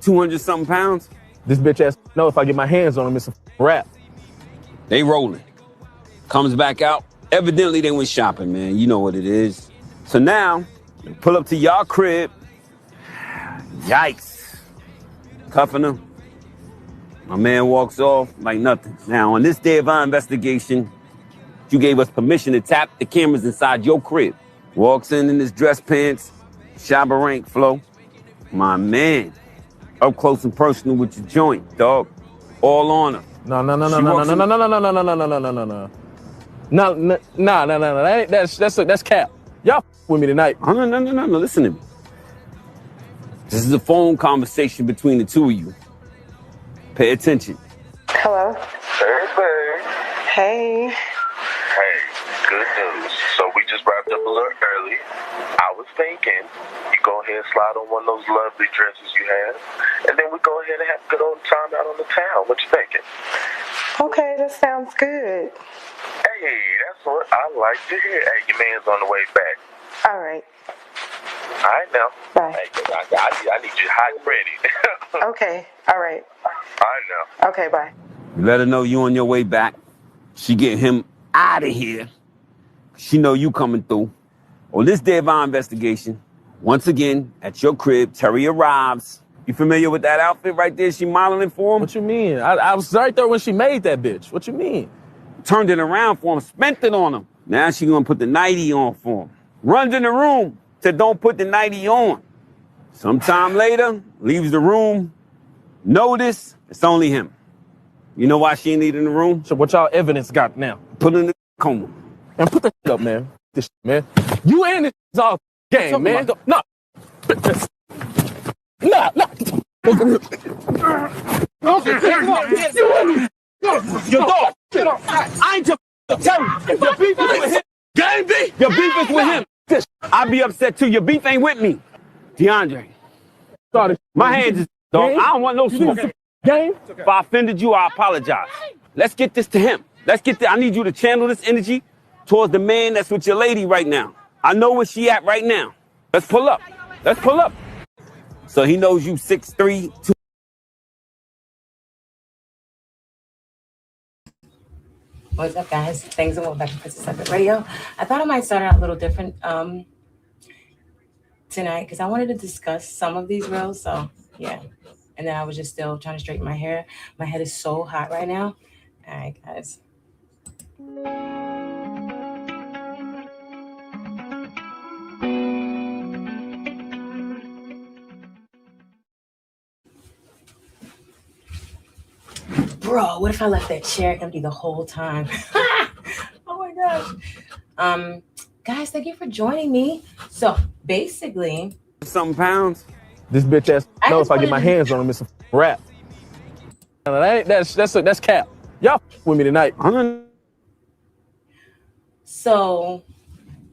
200-something pounds? This bitch ass know if I get my hands on him, it's a rap. They rolling. Comes back out. Evidently, they went shopping, man. You know what it is. So now, they pull up to y'all crib. Yikes. Cuffing him. My man walks off like nothing. Now, on this day of our investigation, you gave us permission to tap the cameras inside your crib. Walks in his dress pants, Shabba Rank flow. My man, up close and personal with your joint, dog. All on her. No. That's cap. Y'all with me tonight. No, listen to me. This is a phone conversation between the two of you. Pay attention. Hello? Hey, babe. Hey. Hey, good news. So we just wrapped up a little early. I was thinking you go ahead and slide on one of those lovely dresses you have, and then we go ahead and have a good old time out on the town. What you thinking? Okay, that sounds good. Hey, that's what I like to hear. Hey, your man's on the way back. All right. All right, now. Bye. Hey, I need you hot and ready. Okay, all right. All right, now. Okay, bye. You let her know you on your way back. She get him out of here. She know you coming through. On this day of our investigation, once again, at your crib, Terry arrives. You familiar with that outfit right there she modeling for him? What you mean? I was right there when she made that bitch. What you mean? Turned it around for him, spent it on him. Now she gonna put the nightie on for him. Runs in the room, said don't put the nightie on. Sometime later, leaves the room. Notice, it's only him. You know why she ain't in the room? So what y'all evidence got now? Put in the coma. And put that shit up, man. This shit, man. You and this is all game, man. No. Your dog. I ain't your Your beef is with him. Game B. Your beef is with him. I be upset too. Your beef ain't with me. DeAndre. Sorry. My hands is dog. I don't want no smoke. Game? If I offended you, I apologize. Let's get this to him. I need you to channel this energy towards the man that's with your lady right now. I know where she at right now. Let's pull up. So he knows you 6'3", 2. What's up, guys? Thanks and welcome back to Princesslitefut Radio. I thought I might start out a little different tonight because I wanted to discuss some of these reels. So yeah, and then I was just still trying to straighten my hair. My head is so hot right now. All right, guys. Bro, what if I left that chair empty the whole time? Oh my gosh. Guys, thank you for joining me. So basically, Something pounds. This bitch ass know if I get my hands on him, it's a rap. That's cap. Y'all with me tonight. So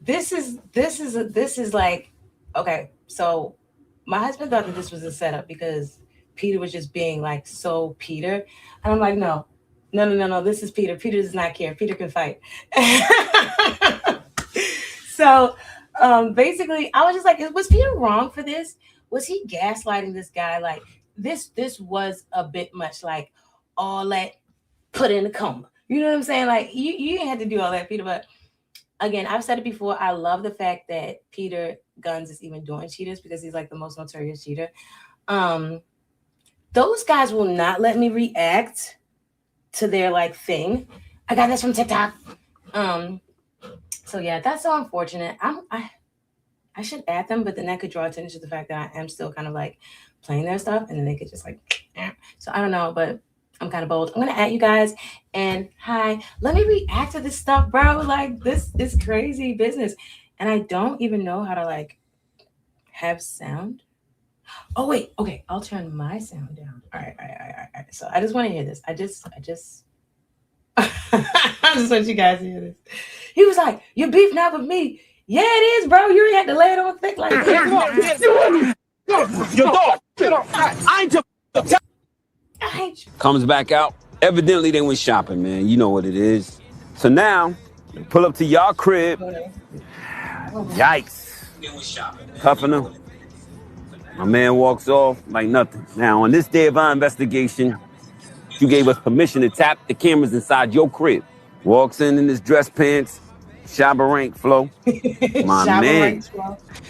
this is like, okay, so my husband thought that this was a setup because Peter was just being like so Peter. And I'm like, no, this is Peter. Peter does not care. Peter can fight. So basically, I was just like, was Peter wrong for this? Was he gaslighting this guy? Like, this was a bit much, like all that put in a coma. You know what I'm saying? Like, you didn't have to do all that, Peter. But again, I've said it before. I love the fact that Peter Guns is even doing cheaters because he's like the most notorious cheater. Those guys will not let me react to their like thing. I got this from TikTok. So yeah, that's so unfortunate. I should add them, but then that could draw attention to the fact that I am still kind of like playing their stuff, and then they could just like, so I don't know, but I'm kind of bold. I'm gonna add you guys, and hi, let me react to this stuff, bro. Like this is crazy business, and I don't even know how to like have sound. Oh wait, okay, I'll turn my sound down. All right. So I just want to hear this. I just I just want you guys to hear this. He was like, "Your beef not with me." Yeah, it is, bro. You ain't had to lay it on thick like this. Your dog. I ain't your Comes back out. Evidently, they went shopping, man. You know what it is. So now, they pull up to y'all crib. Yikes. Cuffing them. My man walks off like nothing. Now, on this day of our investigation, you gave us permission to tap the cameras inside your crib. Walks in his dress pants, Shabba Rank flow. My man,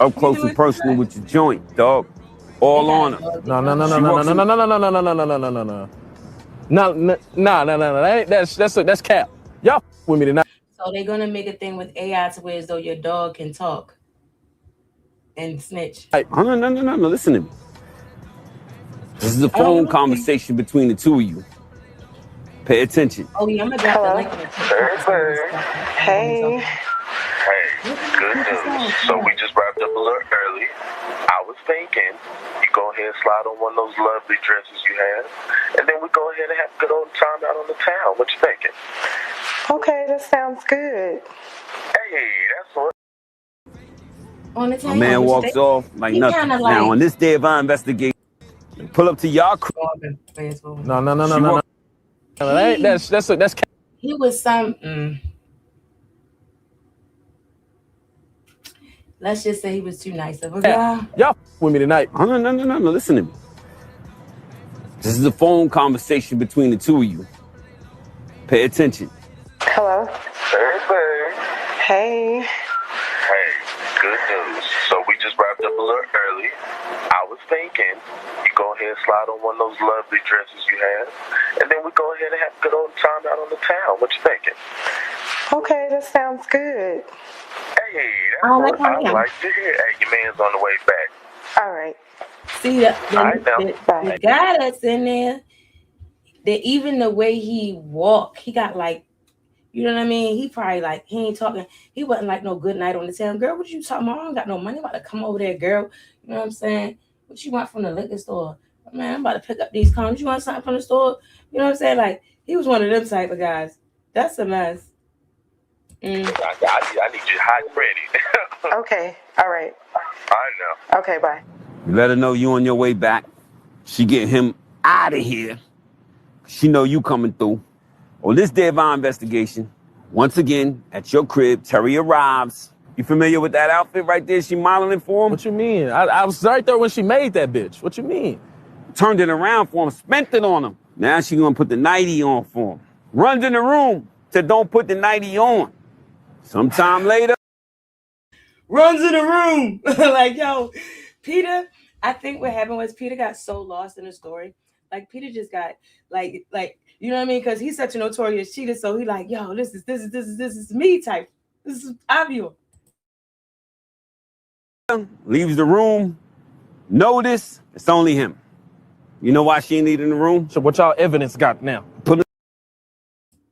up close and personal with your joint, dog. All on him. No. That's cap. Y'all with me tonight. So they're gonna make a thing with AI to where as though your dog can talk and snitch. Oh, no. Listen to me. This is a phone conversation between the two of you. Pay attention. Oh yeah, I'm gonna drop the link in the Hey. Hey, good news. So we just wrapped up a little early. I was thinking you go ahead and slide on one of those lovely dresses you have, and then we go ahead and have a good old time out on the town. What you thinking? Okay, that sounds good. Hey, that's what. on the town. My man walks off like nothing. Now, on this day of our investigation, pull up to y'all crib. No. That's cap. He was some. Let's just say he was too nice of a guy. Y'all with me tonight. Oh, no. Listen to me. This is a phone conversation between the two of you. Pay attention. Hello. Hey. Hey, good news. So we just wrapped up a little early. I was thinking you go ahead and slide on one of those lovely dresses you have, and then we go ahead and have a good old time out on the town. What you thinking? Okay, that sounds good. Hey, that's what I like to hear. Hey, your man's on the way back. All right. See the guy that's in there, that even the way he walked, he got like, you know what I mean? He probably like, he ain't talking. He wasn't like no good night on the town. Girl, what you talking about? I don't got no money. I'm about to come over there, girl. You know what I'm saying? What you want from the liquor store? Man, I'm about to pick up these condoms. You want something from the store? You know what I'm saying? Like, he was one of them type of guys. That's a mess. I need you hot and ready. Okay. All right. I know. Okay, bye. You let her know you on your way back. She get him out of here. She know you coming through. On this day of our investigation, once again, at your crib, Terry arrives. You familiar with that outfit right there? She modeling for him? What you mean? I was right there when she made that bitch. What you mean? Turned it around for him, spent it on him. Now she gonna put the nightie on for him. Runs in the room, said don't put the nightie on. Sometime later, runs in the room. Like, yo, Peter, I think what happened was Peter got so lost in the story. Like, Peter just got like, you know what I mean? Because he's such a notorious cheater. So he like, yo, this is me type. This is obvious. leaves the room. Notice it's only him. You know why she ain't in the room? So what y'all evidence got now?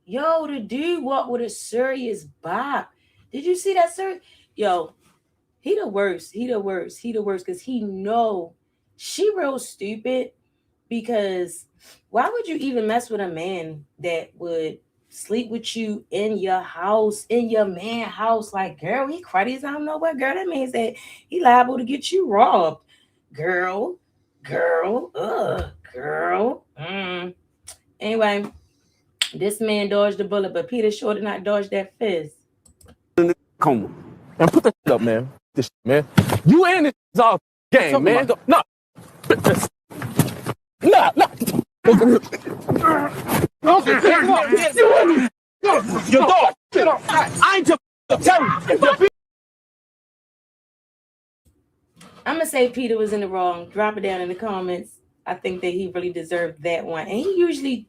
Yo, the dude walked with a serious bop. Did you see that, sir? Yo, he the worst. Because he know she real stupid. Because why would you even mess with a man that would sleep with you in your house, in your man house? Like, girl, he cruddies. I don't know what, girl. That means that he liable to get you robbed. Girl. Anyway, this man dodged the bullet, but Peter sure did not dodge that fist. Come on. And put that shit up, man. This shit, man. You and this is all game, man. No. Nah. Your dog. I ain't just telling you. I'm going to say Peter was in the wrong. Drop it down in the comments. I think that he really deserved that one. And he usually,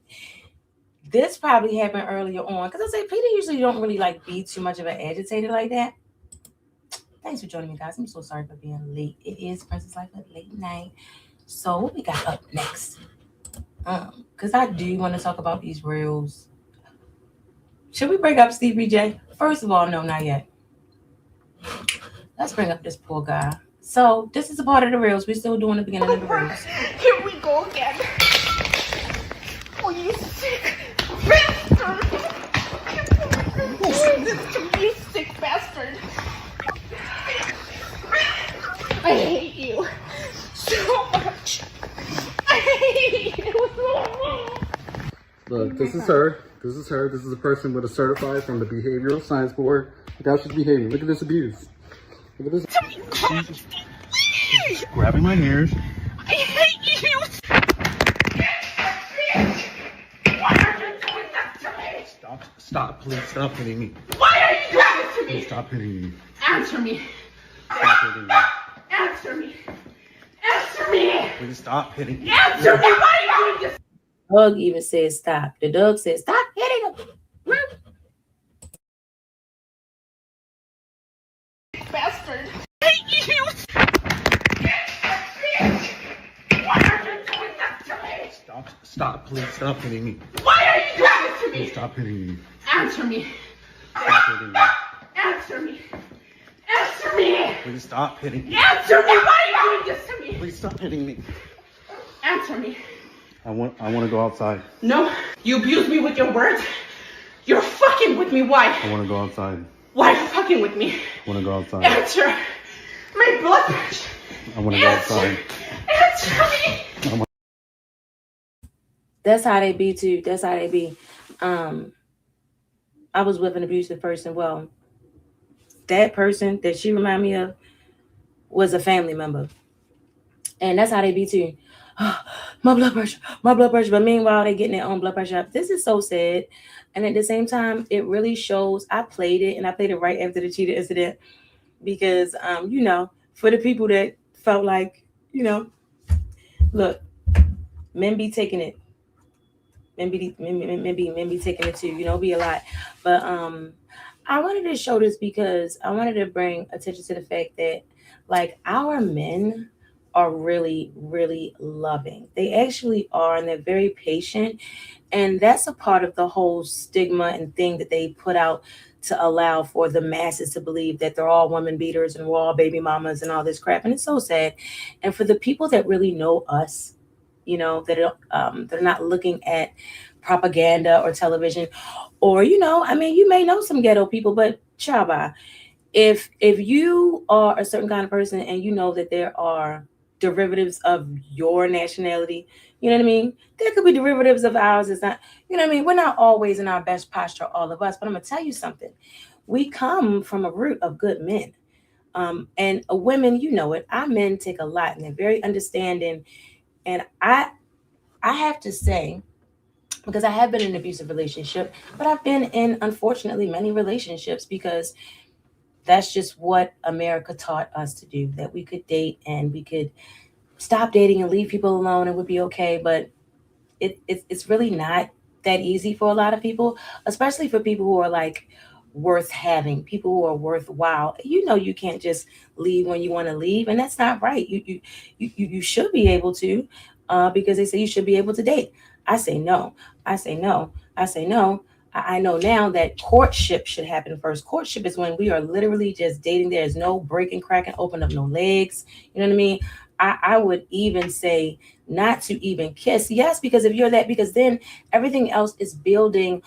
this probably happened earlier on. Because I say Peter usually don't really like be too much of an agitator like that. Thanks for joining me, guys. I'm so sorry for being late. It is Princesslitefut late night. So what we got up next? Because I do want to talk about these reels. Should we bring up Stevie J? First of all, no, not yet. Let's bring up this poor guy. So this is a part of the reels. We're still doing the beginning of the reels. Here we go again. Oh, you sick bastard! You doing this to me, sick bastard! I hate you so much. I hate you so much. Look, this is her. This is a person with a certified from the Behavioral Science Board. Look how she's behaving. Look at this abuse. Look at this. Grabbing my ears. I hate you. Why are you doing that to me? Stop, please stop hitting me. Why are you doing this to me? Please stop hitting me. Answer me. Stop hitting me. Answer me. Answer me. Please stop hitting me. Answer me. Why are you doing this? Dog even said stop. The dog said stop hitting him. Bastard. I hate you. Why are you doing that to me? Stop, please stop hitting me. Why are you doing this to me? Please stop hitting me. Answer me. Stop hitting me. Answer me. Answer me. Please stop hitting me. Answer me. Why are you doing this to me? Please stop hitting me. Answer me. I want to go outside. No. You abuse me with your words. You're fucking with me. Why? I want to go outside. Why are you fucking with me? I want to go outside. Answer. My blood pressure. I want to go outside. Answer me. That's how they be too. That's how they be. I was with an abusive person. Well, that person that she reminded me of was a family member. And that's how they be too. My blood pressure. But meanwhile, they getting their own blood pressure up. This is so sad. And at the same time, it really shows. I played it right after the cheetah incident because, for the people that felt like, look, men be taking it. Men be taking it too, be a lot. But I wanted to show this because I wanted to bring attention to the fact that, like, our men are really, really loving. They actually are, and they're very patient. And that's a part of the whole stigma and thing that they put out to allow for the masses to believe that they're all woman beaters and we're all baby mamas and all this crap. And it's so sad. And for the people that really know us, that they're not looking at propaganda or television, or you may know some ghetto people, but chaba, if you are a certain kind of person and you know that there are derivatives of your nationality, you know what I mean? There could be derivatives of ours. It's not, we're not always in our best posture, all of us. But I'm gonna tell you something. We come from a root of good men, and women, our men take a lot, and they're very understanding. And I have to say, because I have been in an abusive relationship, but I've been in, unfortunately, many relationships because that's just what America taught us to do, that we could date and we could stop dating and leave people alone and would be okay. But it's really not that easy for a lot of people, especially for people who are like worth having, people who are worthwhile. You can't just leave when you want to leave, and that's not right. You should be able to, because they say you should be able to date. I say no. I know now that courtship should happen first. Courtship is when we are literally just dating. There's no breaking, cracking, open up no legs. You know what I mean? I would even say not to even kiss. Yes, because if you're that, because then everything else is building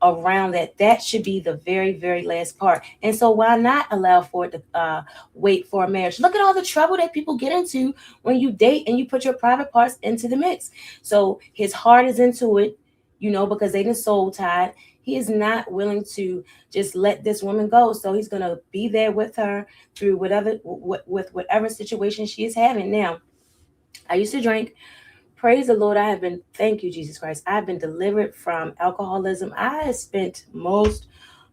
around that. That should be the very, very last part. And so why not allow for it to wait for a marriage? Look at all the trouble that people get into when you date and you put your private parts into the mix. So his heart is into it, because they done soul tied. He is not willing to just let this woman go. So he's going to be there with her through whatever situation she is having. Now, I used to drink. Praise the Lord. Thank you, Jesus Christ. I've been delivered from alcoholism. I have spent most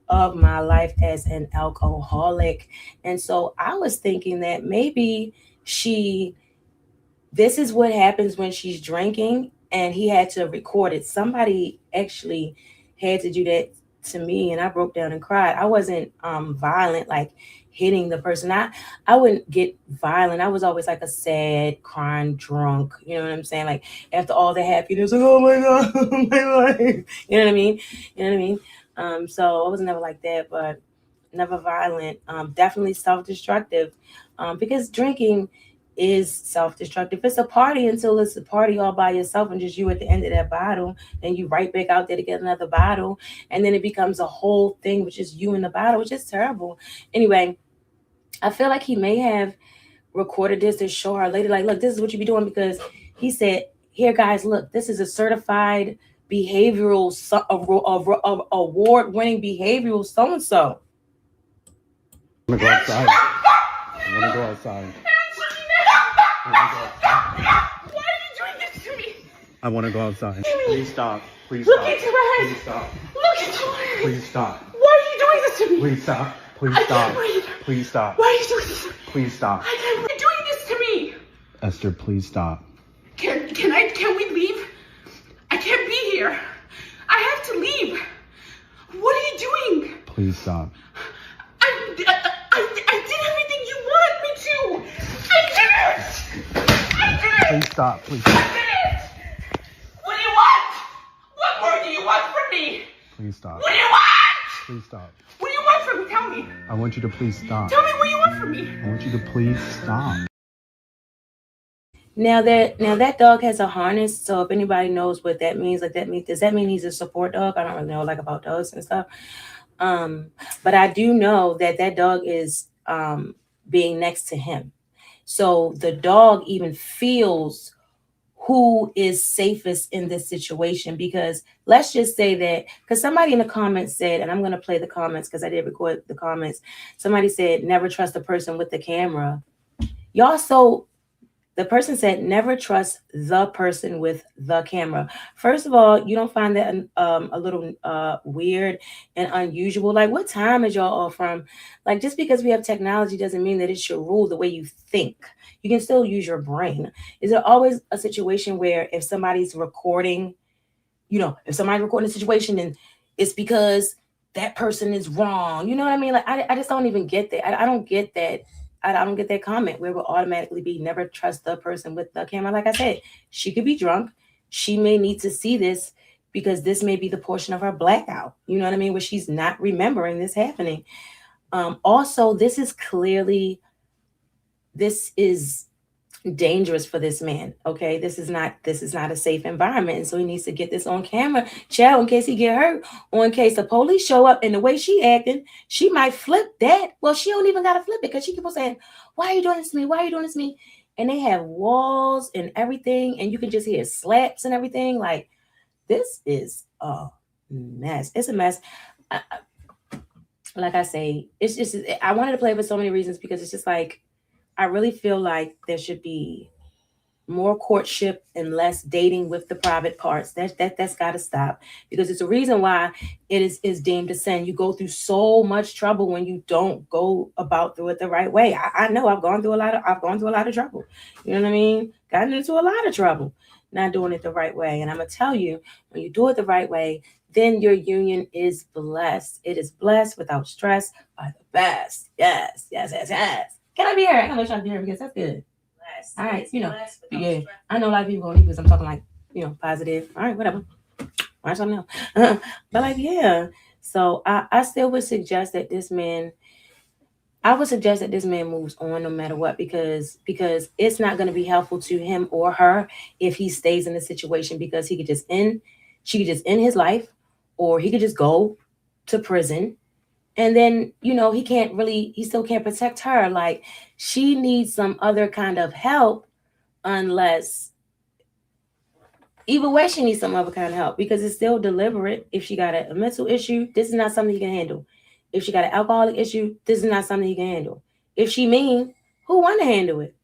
of my life as an alcoholic. And so I was thinking that maybe this is what happens when she's drinking, and he had to record it. Somebody actually had to do that to me, and I broke down and cried. I wasn't violent, like hitting the person. I wouldn't get violent. I was always like a sad, crying drunk. You know what I'm saying? Like after all the happiness, like, oh my God, my life. You know what I mean? So I was never like that, but never violent. Definitely self-destructive, because drinking is self-destructive. It's a party until it's a party all by yourself and just you at the end of that bottle, and you right back out there to get another bottle, and then it becomes a whole thing with just you in the bottle, which is terrible. Anyway, I feel like he may have recorded this to show her later, like, look, this is what you be doing, because he said, here guys, look, this is a certified behavioral award-winning behavioral so-and-so. I want to go outside. Why are you doing this to me? I want to go outside. Please stop. Please Look stop. into my eyes. Please stop. Look into my eyes. Please stop. Why are you doing this to me? Please stop. Please I stop. can't breathe. Please stop. Why are you doing this to me? Please stop. I can't breathe. You're doing this to me. Esther, please stop. Can we leave? I can't be here. I have to leave. What are you doing? Please stop. I did everything you wanted me to. I did it. I did it. Please stop. Please I stop. did it. What do you want? What more do you want from me? Please stop. What do you want? Please stop. What do you want from me? Tell me. I want you to please stop. Tell me what you want from me. I want you to please stop. Now that dog has a harness, so if anybody knows what that means, does that mean he's a support dog? I don't really know about dogs and stuff. But I do know that dog is being next to him. So the dog even feels who is safest in this situation, because let's just say that, because somebody in the comments said, and I'm going to play the comments because I did record the comments. Somebody said, never trust a person with the camera. The person said, never trust the person with the camera. First of all, you don't find that a little weird and unusual? Like, what time is y'all all from? Like, just because we have technology doesn't mean that it should rule the way you think. You can still use your brain. Is there always a situation where if somebody's recording, if somebody's recording a situation and it's because that person is wrong? You know what I mean? Like, I just don't even get that. I don't get that. I don't get that comment where it will automatically be never trust the person with the camera. Like I said, she could be drunk. She may need to see this because this may be the portion of her blackout. You know what I mean? Where she's not remembering this happening. Also, this is dangerous for this man. Okay, this is not a safe environment, and so he needs to get this on camera, child, in case he get hurt, or in case the police show up. And the way she acting, she might flip that. Well, she don't even gotta flip it, because she keep on saying, why are you doing this to me? Why are you doing this to me? And they have walls and everything, and you can just hear slaps and everything. Like, this is a mess. It's a mess. Like I say, it's just, I wanted to play it for so many reasons, because it's just like, I really feel like there should be more courtship and less dating with the private parts. That's got to stop, because it's a reason why it is deemed a sin. You go through so much trouble when you don't go about through it the right way. I know I've gone through a lot of trouble. You know what I mean? Gotten into a lot of trouble not doing it the right way. And I'm gonna tell you, when you do it the right way, then your union is blessed. It is blessed without stress by the best. Yes. Can I be here? I'm gonna make sure I be here, because that's good. All right, yeah. I know a lot of people gonna leave because I'm talking like, positive. All right, whatever. Watch something else. But like, yeah. So I still would suggest that this man. I would suggest that this man moves on no matter what, because it's not going to be helpful to him or her if he stays in the situation, because she could just end his life, or he could just go to prison. And then, he still can't protect her. Like, she needs some other kind of help, unless, either way, she needs some other kind of help, because it's still deliberate. If she got a mental issue, this is not something you can handle. If she got an alcoholic issue, this is not something you can handle. If she mean, who want to handle it?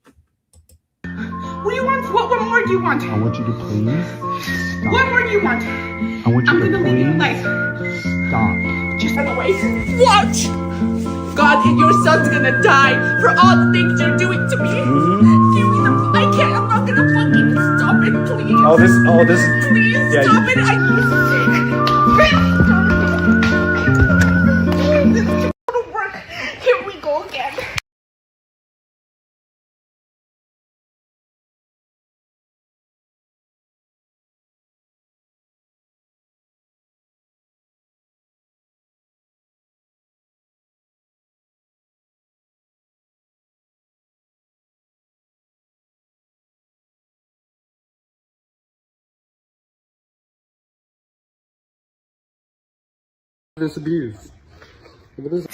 What do you want? What more do you want? I want you to please stop. What more do you want? I want you I'm to gonna leave your life. stop. Just run away. Watch! God, and your son's gonna die for all the things you're doing to me. Give me the. I can't. I'm not gonna fucking stop it, please. Please stop it. Go to work. Here we go again. This abuse. Please.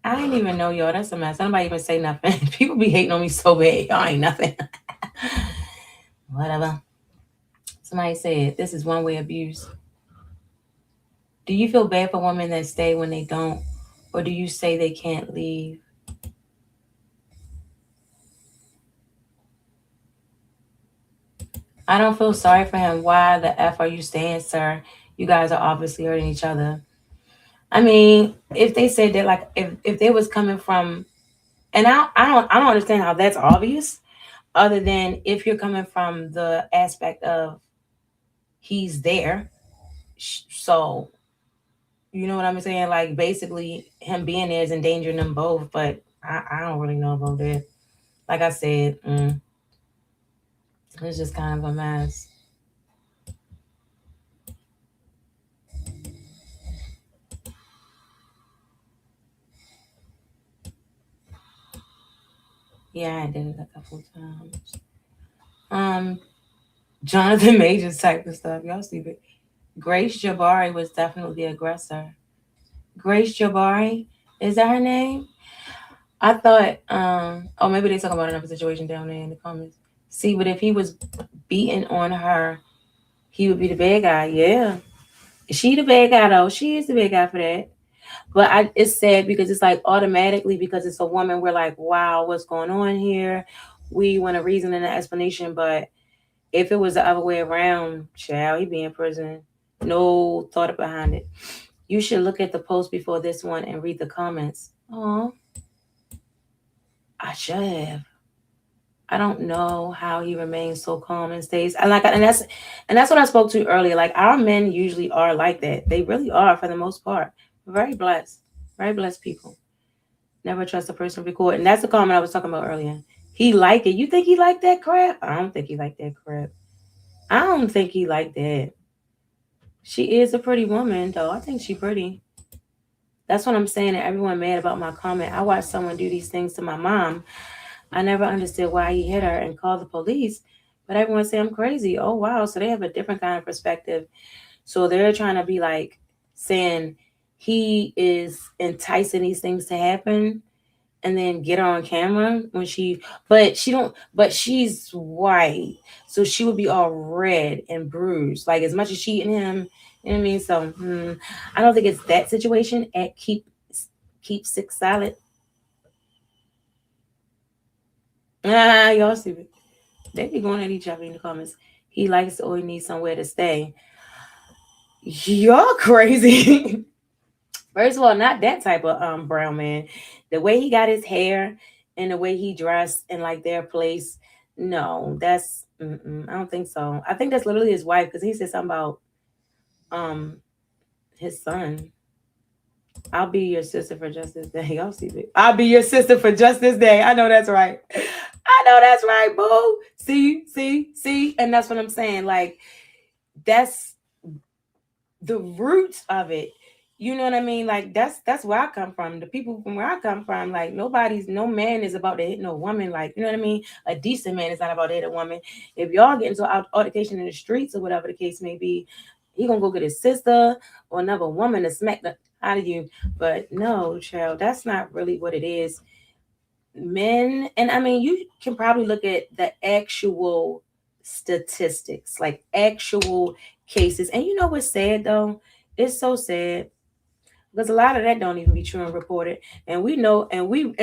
I didn't even know, y'all. That's a mess. Nobody even say nothing. People be hating on me so bad. Y'all ain't nothing. Whatever. Somebody said, this is one-way abuse. Do you feel bad for women that stay when they don't? Or do you say they can't leave? I don't feel sorry for him. Why the F are you staying, sir? You guys are obviously hurting each other. I mean, if they said that, like, if they was coming from, and I don't understand how that's obvious, other than if you're coming from the aspect of he's there, so you know what I'm saying? Like, basically, him being there is endangering them both. But I don't really know about that. Like I said, it's just kind of a mess. Yeah, I did it a couple times. Jonathan Majors type of stuff. Y'all see it. Grace Jabari was definitely the aggressor. Grace Jabari, is that her name? I thought, oh, maybe they're talking about another situation down there in the comments. See, but if he was beating on her, he would be the bad guy. Yeah. Is she the bad guy, though? She is the bad guy for that. But it's sad because it's like automatically, because it's a woman, we're like, wow, what's going on here? We want a reason and an explanation. But if it was the other way around, child, he'd be in prison. No thought behind it. You should look at the post before this one and read the comments. Oh, I should have. I don't know how he remains so calm and stays. And that's what I spoke to earlier. Like, our men usually are like that. They really are for the most part. Very blessed people. Never trust a person record. And that's the comment I was talking about earlier. He like it. You think he like that crap? I don't think he like that crap. I don't think he like that. She is a pretty woman, though. I think she pretty. That's what I'm saying. That everyone mad about my comment. I watched someone do these things to my mom. I never understood why he hit her and called the police. But everyone say I'm crazy. Oh, wow. So they have a different kind of perspective. So they're trying to be like saying he is enticing these things to happen and then get her on camera when but she's white. So she would be all red and bruised. Like, as much as she and him, you know what I mean? So I don't think it's that situation. At keep STIX silent. Y'all see it. They be going at each other in the comments. He likes or he needs somewhere to stay. Y'all crazy. First of all, not that type of brown man. The way he got his hair and the way he dressed and like their place. No, that's I don't think so. I think that's literally his wife, because he said something about his son. I'll be your sister for Justice Day. Y'all see it. I'll be your sister for Justice Day. I know that's right. I know that's right, boo. See, and that's what I'm saying. Like, that's the roots of it. You know what I mean? Like, that's where I come from. The people from where I come from, like, no man is about to hit no woman. Like, you know what I mean? A decent man is not about to hit a woman. If y'all get into an altercation in the streets or whatever the case may be, he gonna go get his sister or another woman to smack the out of you. But no, child, that's not really what it is. Men, and I mean, you can probably look at the actual statistics, like actual cases. And you know what's sad, though? It's so sad, because a lot of that don't even be true and reported. And we know, and we,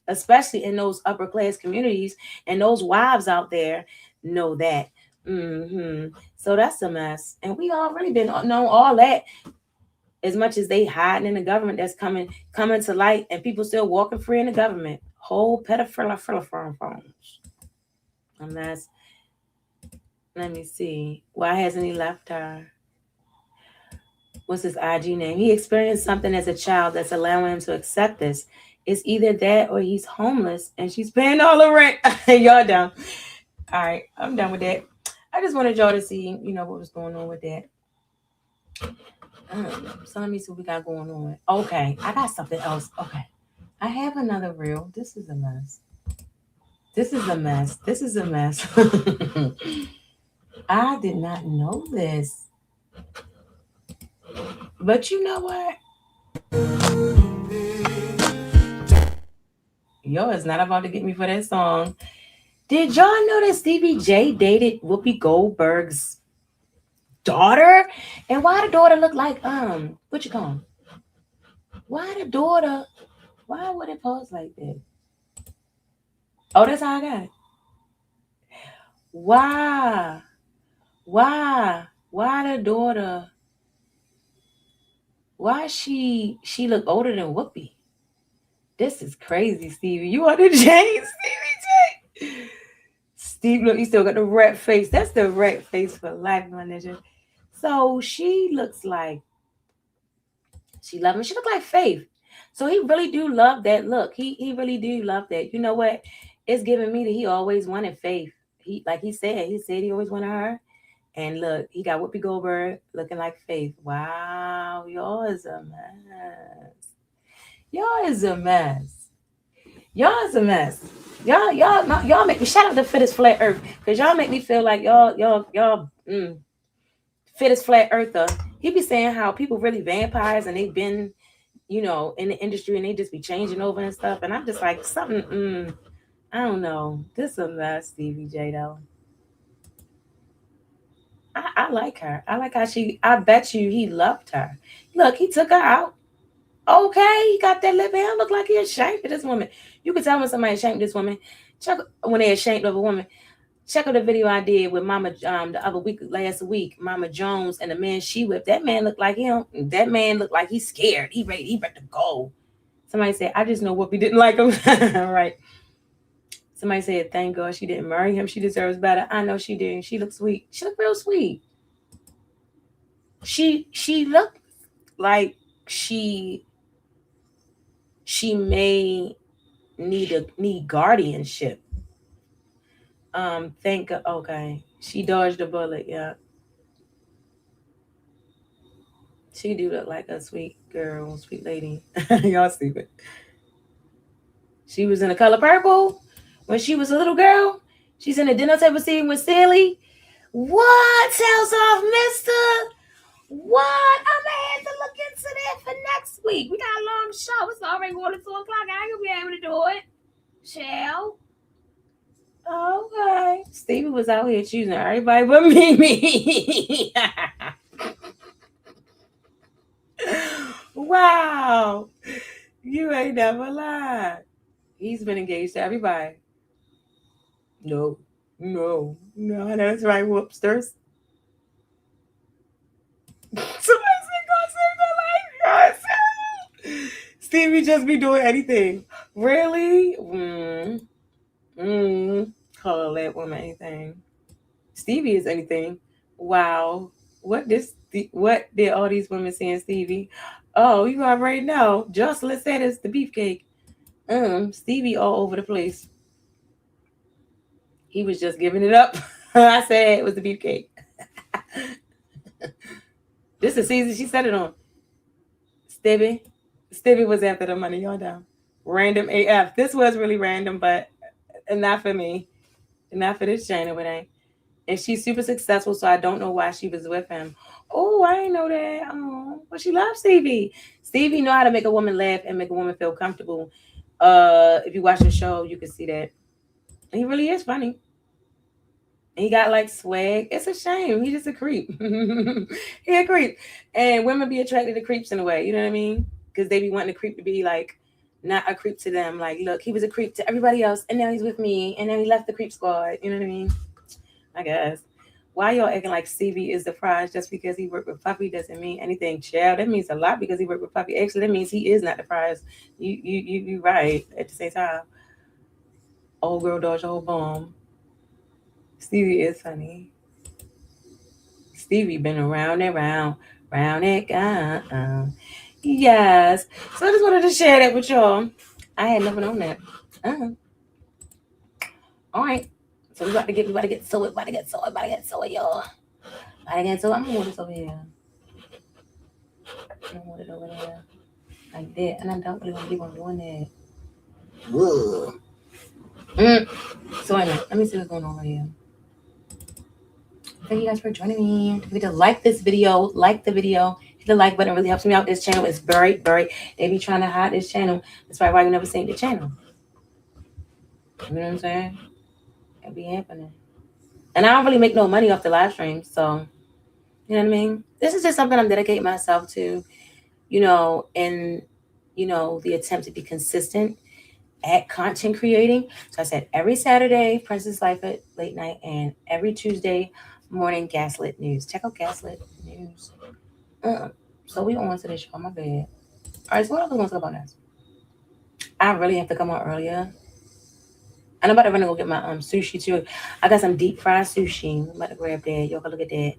especially in those upper class communities and those wives out there know that. So that's a mess. And we already been know all that. As much as they hiding in the government, that's coming to light, and people still walking free in the government. Whole pedophile phones. A mess. Let me see. Why hasn't he left her? What's his IG name? He experienced something as a child that's allowing him to accept this. It's either that or he's homeless and she's paying all the rent. Y'all done. All right, I'm done with that. I just wanted y'all to see, you know, what was going on with that. So let me see what we got going on. Okay, I got something else. Okay, I have another reel. This is a mess. I did not know this. But you know what? Yo is not about to get me for that song. Did y'all know that Stevie J dated Whoopi Goldberg's daughter? And why the daughter look like what you call him? Why the daughter? Why would it pose like that? Oh, that's how I got it. Why the daughter? Why she look older than Whoopi? This is crazy, Stevie. You want to change, Stevie J? Steve, look, you still got the red face. That's the red face for life, my ninja. So she looks like she love him. She look like Faith. So he really do love that look. He really do love that. You know what? It's giving me that he always wanted Faith. He said he always wanted her. And look, he got Whoopi Goldberg looking like Faith. Wow, y'all is a mess. Y'all is a mess. Y'all is a mess. Y'all make me shout out to Fittest Flat Earth, because y'all make me feel like y'all Fittest Flat Earther. He be saying how people really vampires and they've been, in the industry and they just be changing over and stuff. And I'm just like, something, I don't know. This is a mess, Stevie J though. I like her. I like how I bet you he loved her. Look, he took her out. Okay, he got that lip hair. Look like he ashamed of this woman. You can tell when somebody ashamed of this woman. Check when they're ashamed of a woman. Check out the video I did with Mama last week, Mama Jones and the man she whipped. That man looked like him. That man looked like he's scared. He ready to go. Somebody said, I just know Whoopi didn't like him. Right. Somebody said, thank God she didn't marry him. She deserves better. I know she did. She looked sweet. She looked real sweet. She looked like she may need guardianship. Okay. She dodged a bullet, yeah. She do look like a sweet girl, sweet lady. Y'all stupid. She was in The Color Purple when she was a little girl. She's in the dinner table scene with Sally. What? Tells off, mister? What? I'm gonna have to look into that for next week. We got a long show. It's already 1 to 2 o'clock. I ain't gonna be able to do it. Shall? Okay. Stevie was out here choosing everybody but me. Wow. You ain't never lied. He's been engaged to everybody. No, that's right, whoopsters. Somebody said, God save my life. God. Stevie just be doing anything. Really? Call that woman anything. Stevie is anything. Wow. What did all these women saying, Stevie? Oh, you already know. Jocelyn said it's the beefcake. Stevie all over the place. He was just giving it up. I said it was the beefcake. This is season she said it on. Stevie was after the money. Y'all down. Random AF. This was really random, but not for me. Not for this channel, it ain't. And she's super successful, so I don't know why she was with him. Oh, I didn't know that. Oh, but she loves Stevie. Stevie know how to make a woman laugh and make a woman feel comfortable. If you watch the show, you can see that. He really is funny. He got like swag. It's a shame. He's just a creep. He a creep. And women be attracted to creeps in a way. You know what I mean? Because they be wanting the creep to be like not a creep to them. Like, look, he was a creep to everybody else, and now he's with me, and then he left the creep squad. You know what I mean? I guess. Why y'all acting like Stevie is the prize just because he worked with Puppy doesn't mean anything, child? That means a lot because he worked with Puppy. Actually, that means he is not the prize. You right at the same time. Old girl dodge old bomb. Stevie is funny. Stevie been around and round it gone. Yes. So I just wanted to share that with y'all. I had nothing on that. All right. So we about to get to it, y'all. About to get to it. I'm gonna move this over here. I'm gonna move it over there. Like that. And I don't really want to keep on doing that. So anyway, let me see what's going on right here. Thank you guys for joining me. Don't forget to like this video. Like the video. Hit the like button. It really helps me out. This channel is buried. They be trying to hide this channel. That's probably why you never seen the channel. You know what I'm saying? It be happening. And I don't really make no money off the live stream, so you know what I mean? This is just something I'm dedicating myself to, in the attempt to be consistent at content creating. So I said every Saturday, Princesslitefut late night, and every Tuesday morning, Gaslit News. Check out Gaslit News. So we on to this show. My bad. All right, so what else we want to talk about next? I really have to come on earlier. And I'm about to run and go get my sushi too. I got some deep fried sushi. I'm about to grab that. Y'all can look at that.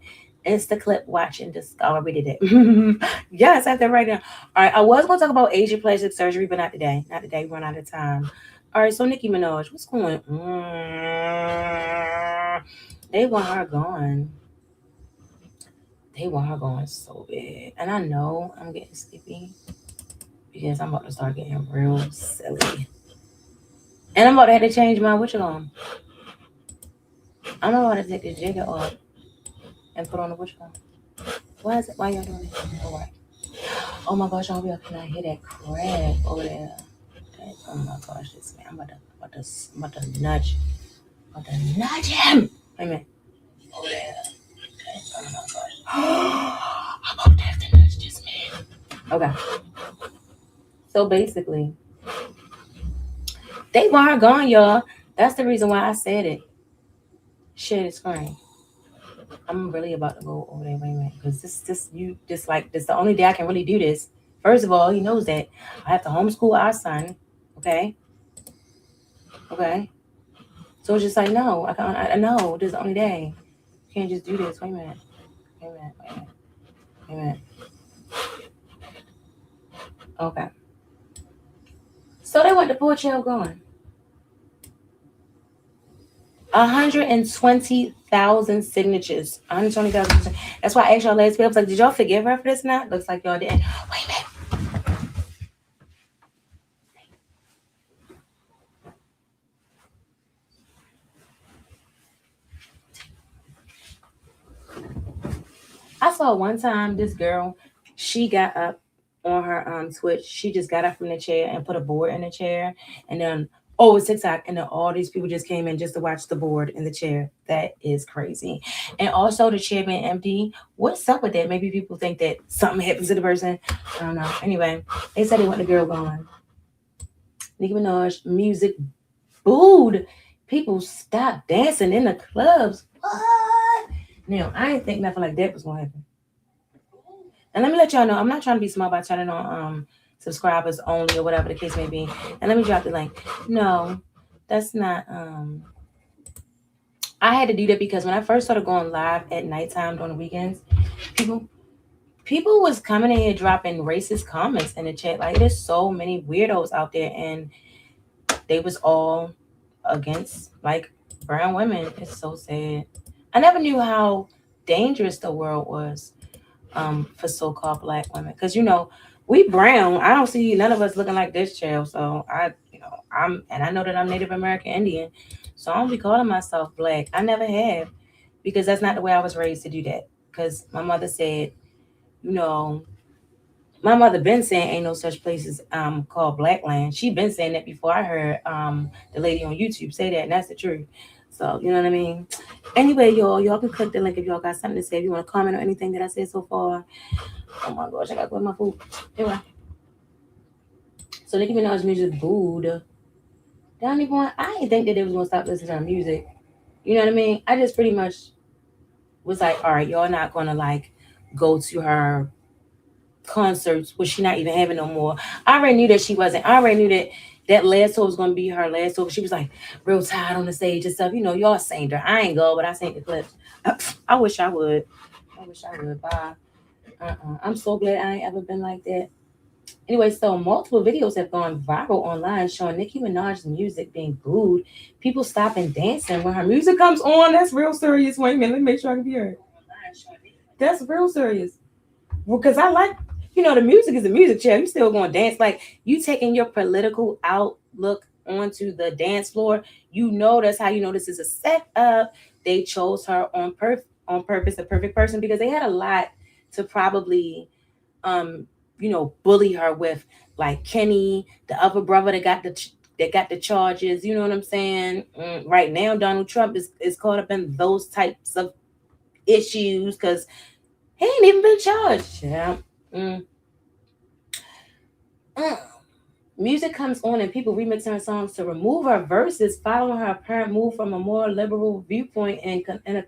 Instaclip watching Discovery did it. Yes, I have that right now. All right, I was going to talk about Asian plastic surgery, but not today. Not today. We run out of time. All right, so Nicki Minaj, what's going on? They want her gone. They want her gone so bad. And I know I'm getting sleepy because I'm about to start getting real silly. And I'm about to have to change my whatchamacallit. I'm about to take this jacket off and put on the whatchamacallit. Why is it? Why y'all doing this? All right. Oh my gosh, y'all cannot hear that crab over there. Oh my gosh, this man. I'm about to nudge. I'm about to nudge him. Wait a minute. Over there. Oh my gosh. I'm about to have to nudge this man. Okay. So basically, they want her gone, y'all. That's the reason why I said it. Share the screen. I'm really about to go over there. Wait a minute, because this the only day I can really do this. First of all, he knows that I have to homeschool our son. Okay. So it's just like, no, I know this is the only day. You can't just do this. Wait a minute. Okay. So they want the poor child going. 120,000 signatures. 120,000. That's why I asked y'all last week. I was like, did y'all forgive her for this? Not. Looks like y'all didn't. Wait a minute. I saw one time this girl, she got up on her Twitch. She just got up from the chair and put a board in the chair. And then, it's TikTok. And then all these people just came in just to watch the board in the chair. That is crazy. And also the chair being empty. What's up with that? Maybe people think that something happens to the person. I don't know. Anyway, they said they want the girl gone. Nicki Minaj, music booed. People stopped dancing in the clubs. What? Now, I didn't think nothing like that was going to happen. And let me let y'all know, I'm not trying to be smart by turning on subscribers only or whatever the case may be. And let me drop the link. No, that's not. I had to do that because when I first started going live at nighttime during the weekends, people was coming in here dropping racist comments in the chat. Like, there's so many weirdos out there, and they was all against like brown women. It's so sad. I never knew how dangerous the world was for so-called black women, because we brown. I don't see none of us looking like this child. So I know that I'm Native American Indian, so I don't be calling myself black. I never have, because that's not the way I was raised to do that. Because my mother said, my mother been saying ain't no such places called black land. She been saying that before I heard the lady on YouTube say that, and that's the truth. So, you know what I mean? Anyway, y'all can click the link if y'all got something to say. If you want to comment on anything that I said so far. Oh my gosh, I got to go with my food. Anyway. So Nicki Minaj music booed. I didn't think that they was going to stop listening to her music. You know what I mean? I just pretty much was like, all right, y'all not going to like go to her concerts, which she not even having no more. I already knew that she wasn't. I already knew that last tour was going to be her last tour. She was like real tired on the stage and stuff. Y'all sang her. I ain't go, but I sang the clips. I wish I would. Bye. I'm so glad I ain't ever been like that. Anyway, so multiple videos have gone viral online showing Nicki Minaj's music being booed. People stopping dancing when her music comes on. That's real serious. Wait a minute. Let me make sure I can hear it. That's real serious. Well, because I like, the music is the music, chair. You still going to dance. Like, you taking your political outlook onto the dance floor. That's how this is a setup. They chose her on purpose, a perfect person, because they had a lot to probably, bully her with. Like Kenny, the other brother that that got the charges. You know what I'm saying? Right now, Donald Trump is caught up in those types of issues because he ain't even been charged. Yeah. Music comes on and people remix her songs to remove her verses, following her apparent move from a more liberal viewpoint and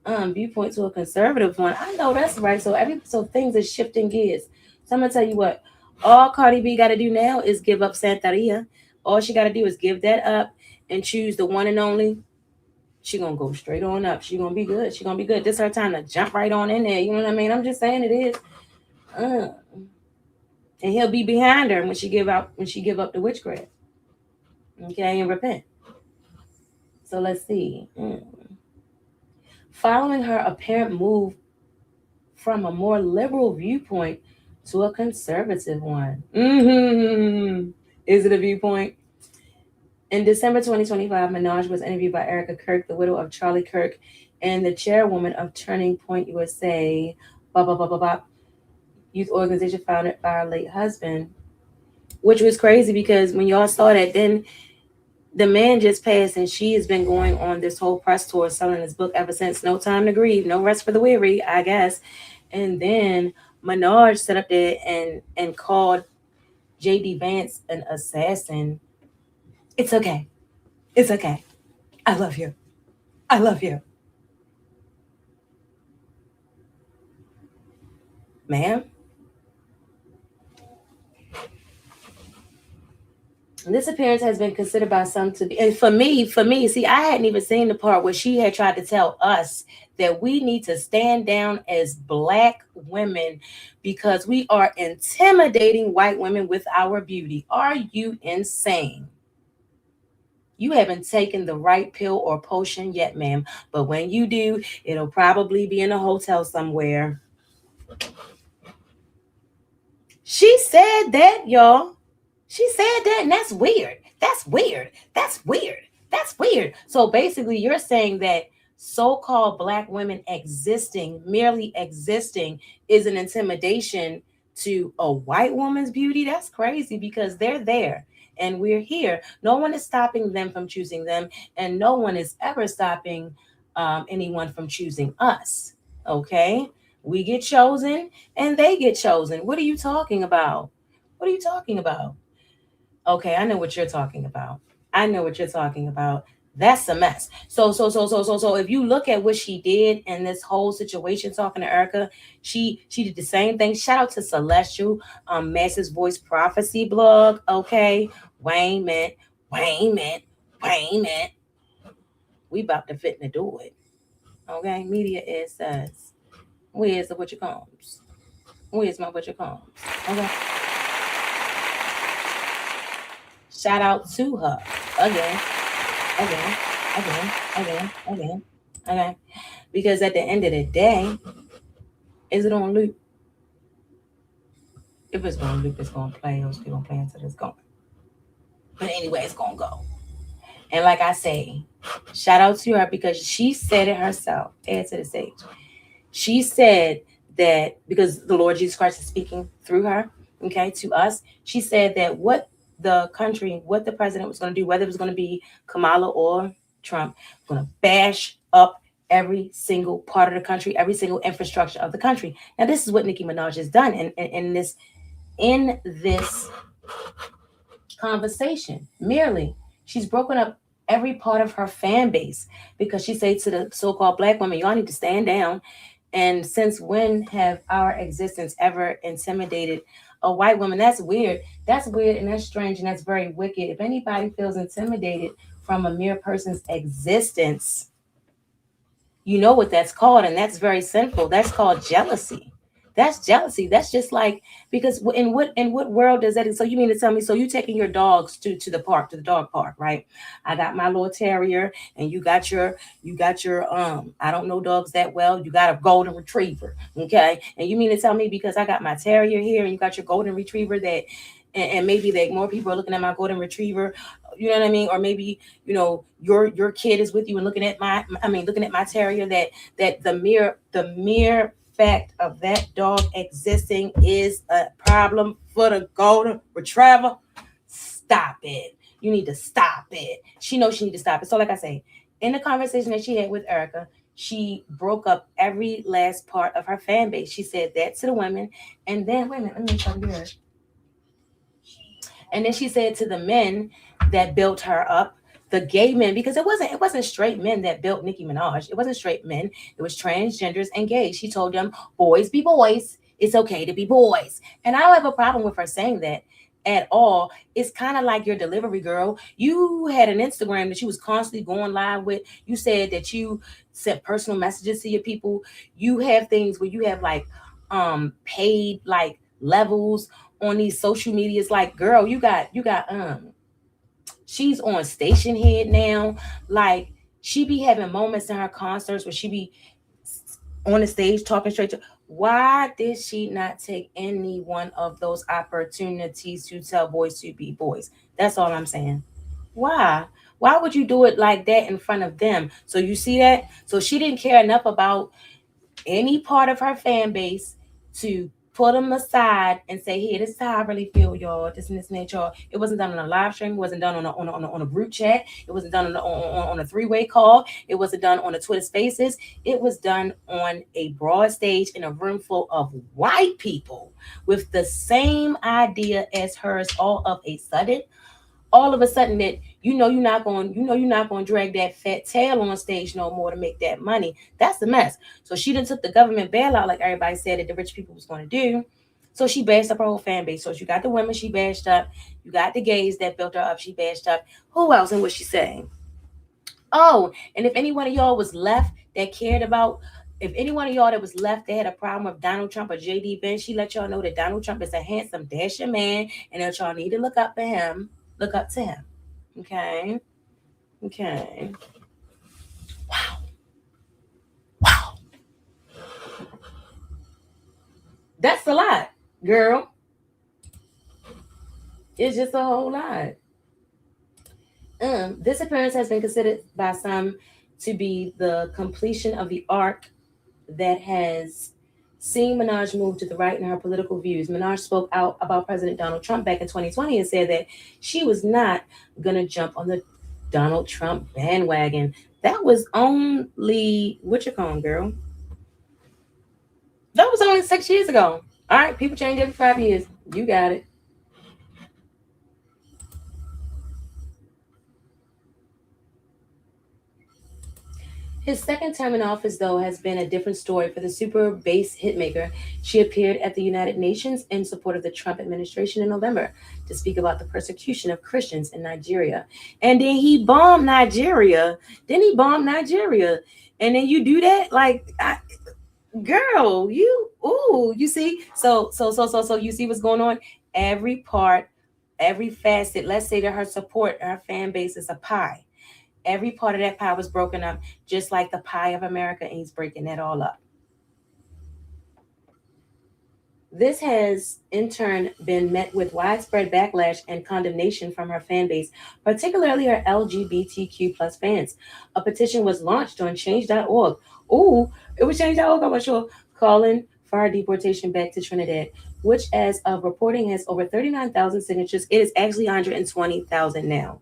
a viewpoint to a conservative one. I know that's right. So things are shifting gears. So I'm gonna tell you what. All Cardi B got to do now is give up Santeria. All she got to do is give that up and choose the one and only. She gonna go straight on up. She gonna be good. She gonna be good. This is her time to jump right on in there. You know what I mean? I'm just saying it is. And he'll be behind her when she give up the witchcraft. Okay, and repent. So let's see. Following her apparent move from a more liberal viewpoint to a conservative one. Is it a viewpoint? In December 2025, Minaj was interviewed by Erika Kirk, the widow of Charlie Kirk, and the chairwoman of Turning Point USA, youth organization founded by her late husband, which was crazy because when y'all saw that, then the man just passed and she has been going on this whole press tour selling his book ever since. No Time to Grieve, No Rest for the Weary, I guess. And then Minaj sat up there and called J.D. Vance an assassin. It's okay. It's okay. I love you. I love you. Ma'am? This appearance has been considered by some to be, and for me, see, I hadn't even seen the part where she had tried to tell us that we need to stand down as Black women because we are intimidating white women with our beauty. Are you insane? You haven't taken the right pill or potion yet, ma'am. But when you do, it'll probably be in a hotel somewhere. She said that, y'all. She said that, and that's weird. That's weird. That's weird. That's weird. So basically, you're saying that so-called Black women merely existing, is an intimidation to a white woman's beauty? That's crazy because they're there and we're here. No one is stopping them from choosing them, and no one is ever stopping anyone from choosing us. Okay? We get chosen and they get chosen. What are you talking about? What are you talking about? Okay, I know what you're talking about. I know what you're talking about. That's a mess. So if you look at what she did in this whole situation, talking to Erika, she did the same thing. Shout out to Celestial, Master's Voice Prophecy blog. Okay, wait a minute. We about to fit to do it. Okay, media is says, where's the butcher combs? Where's my butcher combs? Okay. Shout out to her again. Because at the end of the day, is it on loop? If it's on loop, it's going to play. Those people play until it's gone. But anyway, it's going to go. And like I say, shout out to her because she said it herself. Add to the stage. She said that because the Lord Jesus Christ is speaking through her, okay, to us. She said that what the president was going to do, whether it was going to be Kamala or Trump, going to bash up every single part of the country, every single infrastructure of the country. Now, this is what Nicki Minaj has done in this conversation. Merely, she's broken up every part of her fan base because she said to the so-called Black women, y'all need to stand down. And since when have our existence ever intimidated a white woman? That's weird. That's weird and that's strange and that's very wicked. If anybody feels intimidated from a mere person's existence, you know what that's called, and that's very sinful. That's called jealousy. That's jealousy. That's just like, because in what world does that? So you mean to tell me, so you taking your dogs to the park, to the dog park, right? I got my little terrier and you got your I don't know dogs that well. You got a golden retriever. Okay. And you mean to tell me because I got my terrier here and you got your golden retriever that, and maybe that more people are looking at my golden retriever, you know what I mean? Or maybe, you know, your kid is with you and looking at my terrier, that the mere fact of that dog existing is a problem for the golden retriever. Stop it. You need to stop it. She knows she need to stop it. So like I say, in the conversation that she had with Erika, she broke up every last part of her fan base. She said that to the women. And then, wait a minute, let me try to hear it. And then she said to the men that built her up, the gay men, because it wasn't straight men that built Nicki Minaj. It wasn't straight men. It was transgenders and gays. She told them, boys be boys. It's okay to be boys. And I don't have a problem with her saying that at all. It's kind of like your delivery girl. You had an Instagram that you was constantly going live with. You said that you sent personal messages to your people. You have things where you have like paid like levels on these social medias. Like, girl, you got she's on station head now. Like, she be having moments in her concerts where she be on the stage talking straight to. Why did she not take any one of those opportunities to tell boys to be boys? That's all I'm saying. Why? Why would you do it like that in front of them? So you see that? So she didn't care enough about any part of her fan base to put them aside and say, "Here, this is how I really feel, y'all. This and that, y'all." It wasn't done on a live stream. It wasn't done on a group chat. It wasn't done on a three-way call. It wasn't done on a Twitter Spaces. It was done on a broad stage in a room full of white people with the same idea as hers. All of a sudden, that you're not going to drag that fat tail on stage no more to make that money. That's the mess. So she done took the government bailout, like everybody said that the rich people was going to do. So she bashed up her whole fan base. So you got the women she bashed up, you got the gays that built her up, she bashed up. Who else and what she saying? Oh, and if any one of y'all was left that cared about, if any one of y'all that was left that had a problem with Donald Trump or JD Vance, she let y'all know that Donald Trump is a handsome, dashing man, and that y'all need to look up to him. Okay. Wow. That's a lot, girl. It's just a whole lot. This appearance has been considered by some to be the completion of the arc that has seen Minaj move to the right in her political views. Minaj spoke out about President Donald Trump back in 2020 and said that she was not going to jump on the Donald Trump bandwagon. That was only, girl? That was only 6 years ago. All right, people change every 5 years. You got it. His second term in office, though, has been a different story for the super bass hitmaker. She appeared at the United Nations in support of the Trump administration in November to speak about the persecution of Christians in Nigeria. And then he bombed Nigeria. And then you do that? Like, girl, you see? So you see what's going on? Every part, every facet, let's say that her support, her fan base is a pie. Every part of that pie was broken up, just like the pie of America, and he's breaking that all up. This has, in turn, been met with widespread backlash and condemnation from her fan base, particularly her LGBTQ plus fans. A petition was launched on change.org. Ooh, it was change.org, I'm not sure, calling for her deportation back to Trinidad, which, as of reporting, has over 39,000 signatures. It is actually 120,000 now.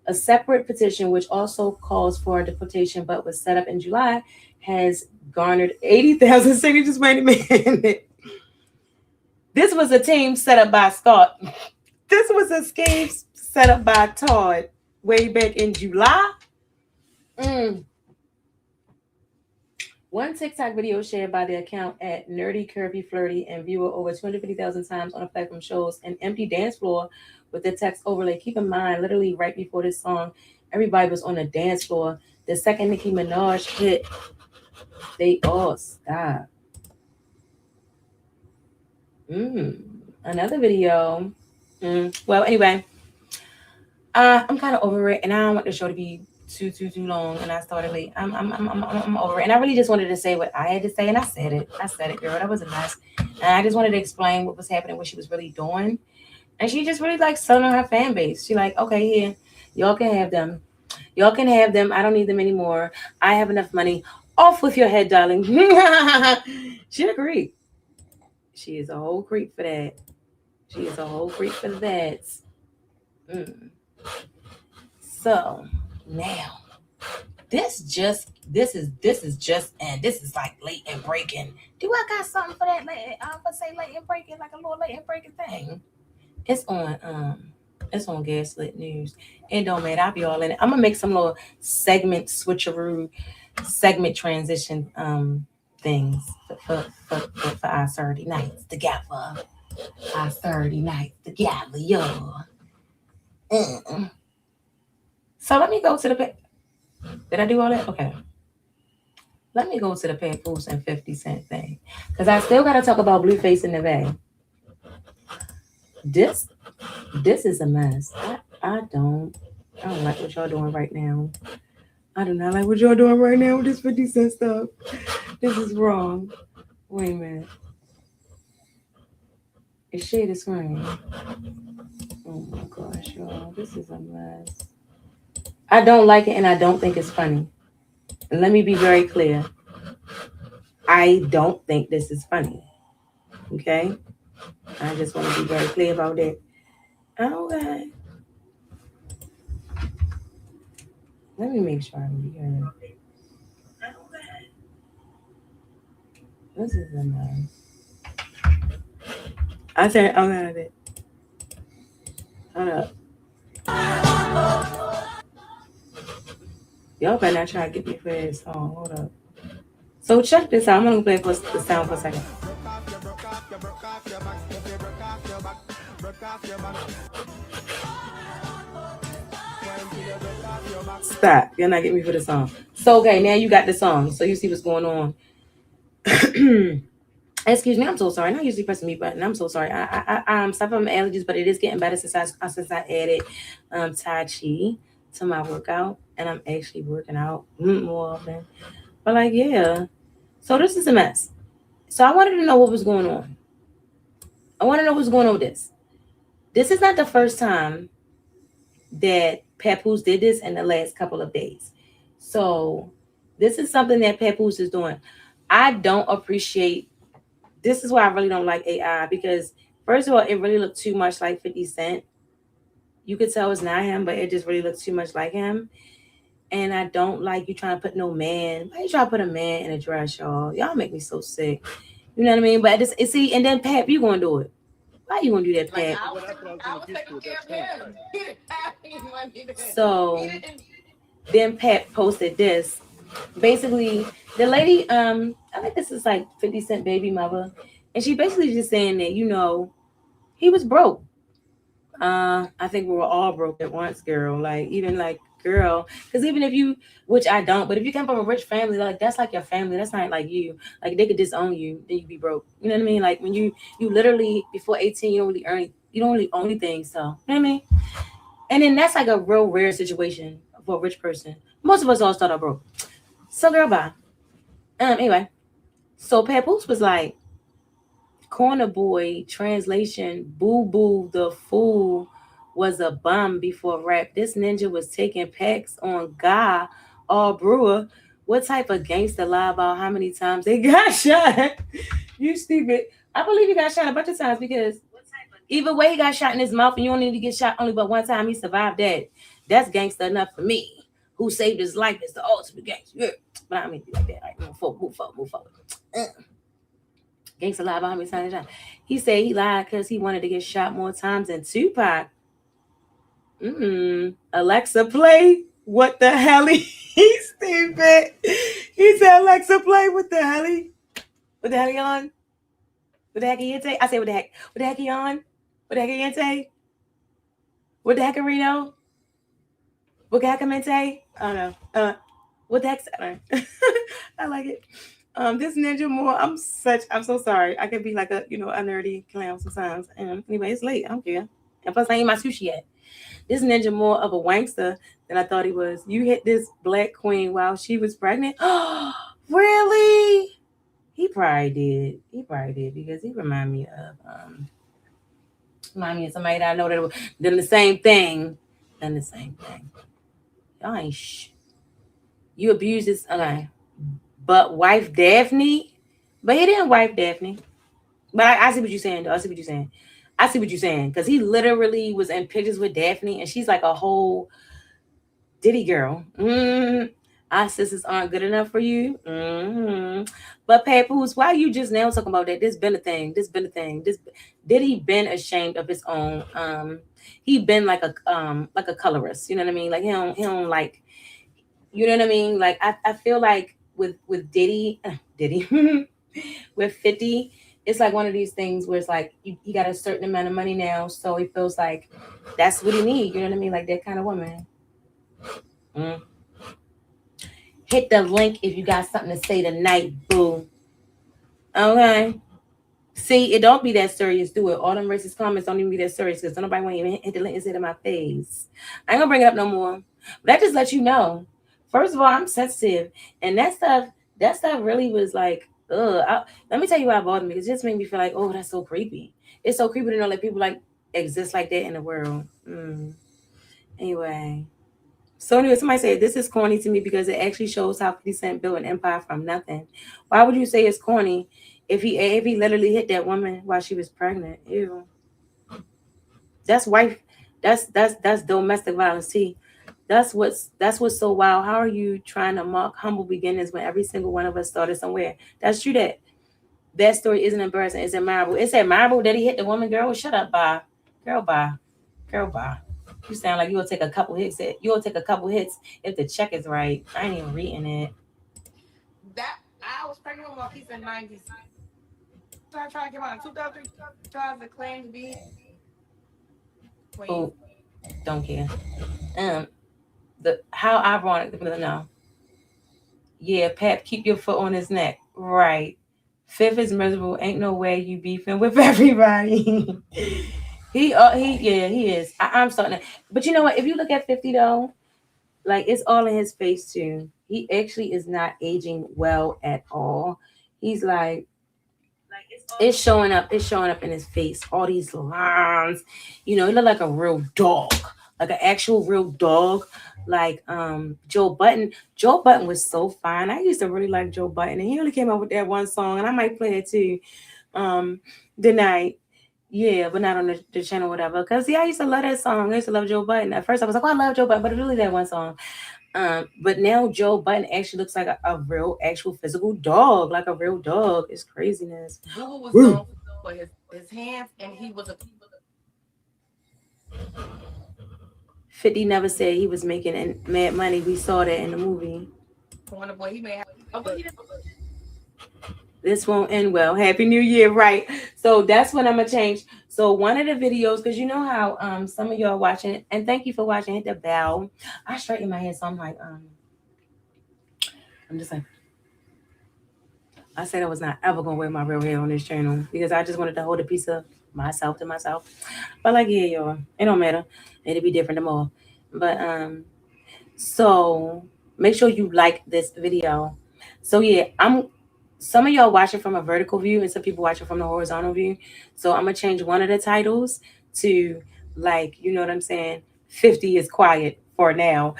A separate petition, which also calls for deportation but was set up in July, has garnered 80,000 signatures. Wait a minute. This was a team set up by Scott. This was a scheme set up by Todd way back in July. One TikTok video shared by the account at Nerdy Curvy Flirty and viewed over 250,000 times on a platform shows an empty dance floor with the text overlay. Keep in mind, literally right before this song, everybody was on a dance floor. The second Nicki Minaj hit, they all stopped. Another video. Well, anyway, I'm kind of over it, and I don't want the show to be too long, and I started late. I'm over it, and I really just wanted to say what I had to say, and I said it, girl. That was a mess, and I just wanted to explain what was happening, what she was really doing, and she just really like selling her fan base. She like, okay, here, y'all can have them. I don't need them anymore. I have enough money. Off with your head, darling. She agreed. She is a whole creep for that. So now this is just and this is like late and breaking. Do I got something for that late? I'm gonna say late and breaking, like a little late and breaking thing. It's on Gaslit News. It don't matter. I'll be all in it. I'm gonna make some little segment switcheroo, segment transition things for our Saturday nights together. Our Saturday nights together, yo. So let me go to the. Did I do all that? Okay. Let me go to the Papoose and 50 Cent thing, because I still gotta talk about Blueface Nevae. This is a mess. I don't like what y'all doing right now. I do not like what y'all doing right now with this 50 Cent stuff. This is wrong. Wait a minute. It's share the screen. Oh my gosh, y'all. This is a mess. I don't like it and I don't think it's funny. And let me be very clear. I don't think this is funny. Okay? I just want to be very clear about that. Okay. Let me make sure I'm here. This is a mess. I said, okay. Hold up. Y'all better not try to get me for this song. Hold up. So check this out. I'm going to play for the sound for a second. Stop. You're not getting me for the song. So, okay, now you got the song. So you see what's going on. Excuse me, I'm so sorry. I usually press the mute button. I'm so sorry. I'm suffering from allergies, but it is getting better since I added Tai Chi to my workout, and I'm actually working out more often. But like, yeah. So this is a mess. So I wanted to know what was going on. I want to know what's going on with this. This is not the first time that Papoose did this in the last couple of days. So this is something that Papoose is doing. I don't appreciate. This is why I really don't like AI, because first of all, it really looked too much like 50 Cent. You could tell it's not him, but it just really looks too much like him. And I don't like you trying to put no man. Why you trying to put a man in a dress, y'all? Y'all make me so sick. You know what I mean? But see, and then Pap, you gonna do it. Why you gonna do that, Pap? So then Pap posted this. Basically, the lady, I think this is like 50 Cent baby mother, and she basically just saying that, you know, he was broke. I think we were all broke at once, girl. Like, even like, girl, because even if you, which I don't, but if you come from a rich family, like, that's like your family. That's not like you. Like, they could disown you, then you be broke. You know what I mean? Like, when you literally before 18, you don't really own anything. So, you know what I mean? And then that's like a real rare situation for a rich person. Most of us all start out broke. So, girl, bye. Anyway, so Papoose was like, Corner Boy, translation, Boo Boo the Fool was a bum before rap. This ninja was taking packs on Guy or Brewer. What type of gangster lie about how many times they got shot? You stupid. I believe he got shot a bunch of times, because either way he got shot in his mouth and you don't need to get shot only but one time. He survived that. That's gangster enough for me. Who saved his life is the ultimate gangster. Yeah. But I don't mean to be like that. Right? Move forward. Gangsta lied about how many times he shot. He said he lied because he wanted to get shot more times than Tupac. Alexa, play What the Hell? He's stupid. He said, Alexa, play What the Hell? What the hell he on? What the heck he into? I say, what the heck? What the heck he on? What the heck he into? What the heck Reno? What the heck Mente? I don't know. What the heck's that? I like it. This Ninja Moore, I'm so sorry. I could be like a nerdy clown sometimes. Anyway, it's late. I don't care. And plus, I ain't my sushi yet. This Ninja more of a wankster than I thought he was. You hit this black queen while she was pregnant. Oh, really? He probably did. Because he remind me of somebody that I know that done the same thing. Y'all ain't you abuse this. Okay. But wife Daphne, but he didn't wife Daphne. But I see what you're saying, though. I see what you're saying, because he literally was in pictures with Daphne, and she's like a whole Diddy girl. Our sisters aren't good enough for you. But Papoose, why you just now talking about that? This been a thing. This Diddy been ashamed of his own. He been like a colorist. You know what I mean? Like he don't like. You know what I mean? Like I feel like with Diddy with 50. It's like one of these things where it's like he got a certain amount of money now, so he feels like that's what he needs. You know what I mean? Like that kind of woman. Hit the link if you got something to say tonight, boo. Okay. See, it don't be that serious, do it. All them racist comments don't even be that serious because nobody want to even hit the link and say to my face. I ain't gonna bring it up no more. But that just lets you know. First of all, I'm sensitive, and that stuff really was like, let me tell you why it bothered me. It just made me feel like, oh, that's so creepy. It's so creepy to know that people like exist like that in the world. Anyway. So anyway, somebody said this is corny to me because it actually shows how 50 Cent built an empire from nothing. Why would you say it's corny if he literally hit that woman while she was pregnant? Ew. That's wife. That's domestic violence. See, that's what's so wild. How are you trying to mock humble beginnings when every single one of us started somewhere? That's true. That story isn't embarrassing. It's admirable. It's admirable that he hit the woman. Girl, shut up, bye. Girl, bye. You sound like you'll take a couple hits. You'll take a couple hits if the check is right. I ain't even reading it. That I was pregnant with my piece in 90s. So I tried to get out in 2003. Tries to claim to be. Oh, don't care. How ironic. No. Yeah, Pap, keep your foot on his neck. Right. Fifth is miserable. Ain't no way you beefing with everybody. He is. I'm starting to. But you know what? If you look at 50 though, like it's all in his face too. He actually is not aging well at all. He's like it's showing up in his face. All these lines. You know, he look like a real dog, like an actual real dog. Like Joe Budden. Joe Budden was so fine. I used to really like Joe Budden, and he only came out with that one song, and I might play it too. Tonight. Yeah, but not on the channel, whatever. Because, I used to love that song. I used to love Joe Budden. At first, I was like, I love Joe Budden, but it's really that one song. But now Joe Budden actually looks like a real, actual physical dog, like a real dog. It's craziness. Google was known for his hands, and he was a... 50 never said he was making mad money. We saw that in the movie. Boy, he may have... This won't end well. Happy New Year, right? So that's what I'm gonna change. So one of the videos, because you know how some of y'all watching, and thank you for watching. Hit the bell. I straighten my hair, so I'm like I'm just like, I said I was not ever gonna wear my real hair on this channel because I just wanted to hold a piece of myself to myself. But like, yeah, y'all, it don't matter. It'll be different tomorrow. But so make sure you like this video. So yeah, some of y'all watching from a vertical view and some people watching from the horizontal view. So I'm going to change one of the titles to, like, you know what I'm saying? 50 is quiet for now.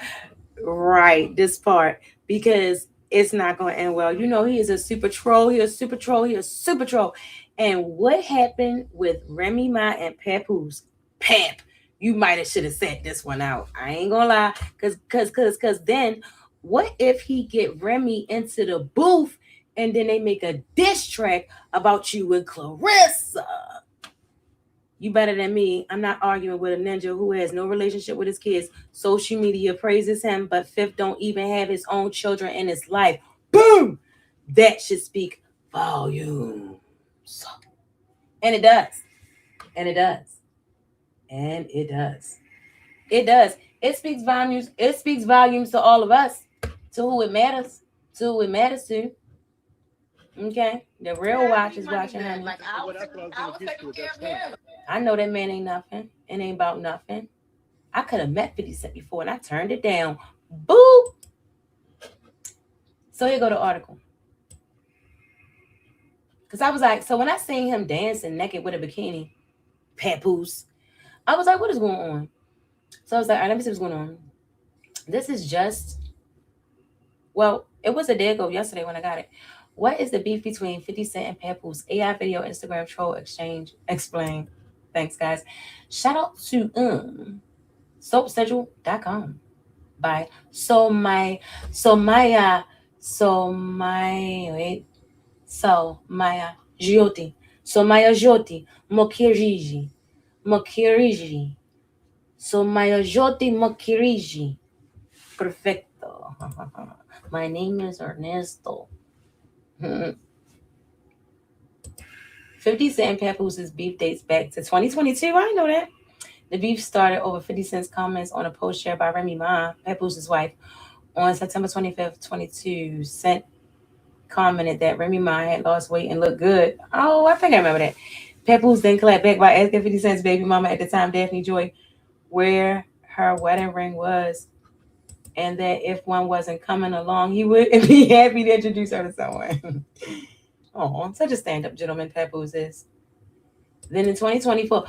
Right, this part. Because it's not going to end well. You know, he is a super troll. And what happened with Remy Ma and Papoose? Pap, you might have should have said this one out. I ain't going to lie. Because then what if he get Remy into the booth and then they make a diss track about you and Clarissa? You better than me. I'm not arguing with a ninja who has no relationship with his kids. Social media praises him, but Fifth don't even have his own children in his life. Boom! That should speak volumes. And it does. It speaks volumes. It speaks volumes to all of us. To who it matters. To. Okay, the real watch is watching him. Like, I was taking care of him. I know that man ain't nothing. It ain't about nothing. I could have met 50 Cent before and I turned it down. Boop. So here go the article. Because I was like, so when I seen him dancing naked with a bikini, Papoose, I was like, what is going on? So I was like, all right, let me see what's going on. This is just, well, it was a day ago yesterday when I got it. What is the beef between 50 Cent and Papoose? AI video Instagram troll exchange. Explain. Thanks, guys. Shout out to soapschedule.com by Somaya Jyoti. Somaya Jyoti Mokiriji. Somaya Jyoti Mokiriji. Perfecto. My name is Ernesto. 50 Cent and Papoose's beef dates back to 2022. I know that. The beef started over 50 Cent's comments on a post shared by Remy Ma, Papoose's wife, on September 25th, 22. Cent commented that Remy Ma had lost weight and looked good. Oh, I think I remember that. Papoose then clapped back by asking 50 Cent's baby mama at the time, Daphne Joy, where her wedding ring was, and that if one wasn't coming along, he would be happy to introduce her to someone. Oh, such a stand-up gentleman, Papoose is. Then in 2024,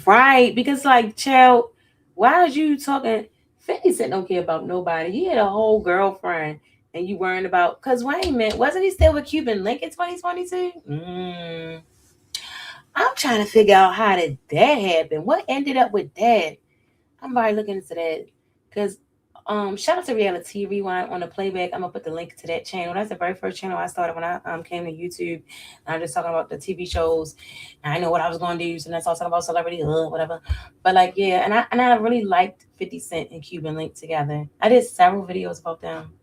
right, because like, child, why are you talking? 50 Cent don't care about nobody. He had a whole girlfriend, and you worrying about, because wait a minute, wasn't he still with Cuban Link in 2022? I'm trying to figure out how did that happen. What ended up with that? I'm probably looking into that, because shout out to Reality Rewind on the playback. I'm gonna put the link to that channel. That's the very first channel I started when I came to YouTube. And I'm just talking about the TV shows. And I know what I was gonna do, so that's all talking about celebrity, whatever. But like, yeah, and I really liked 50 Cent and Cuban Link together. I did several videos about them,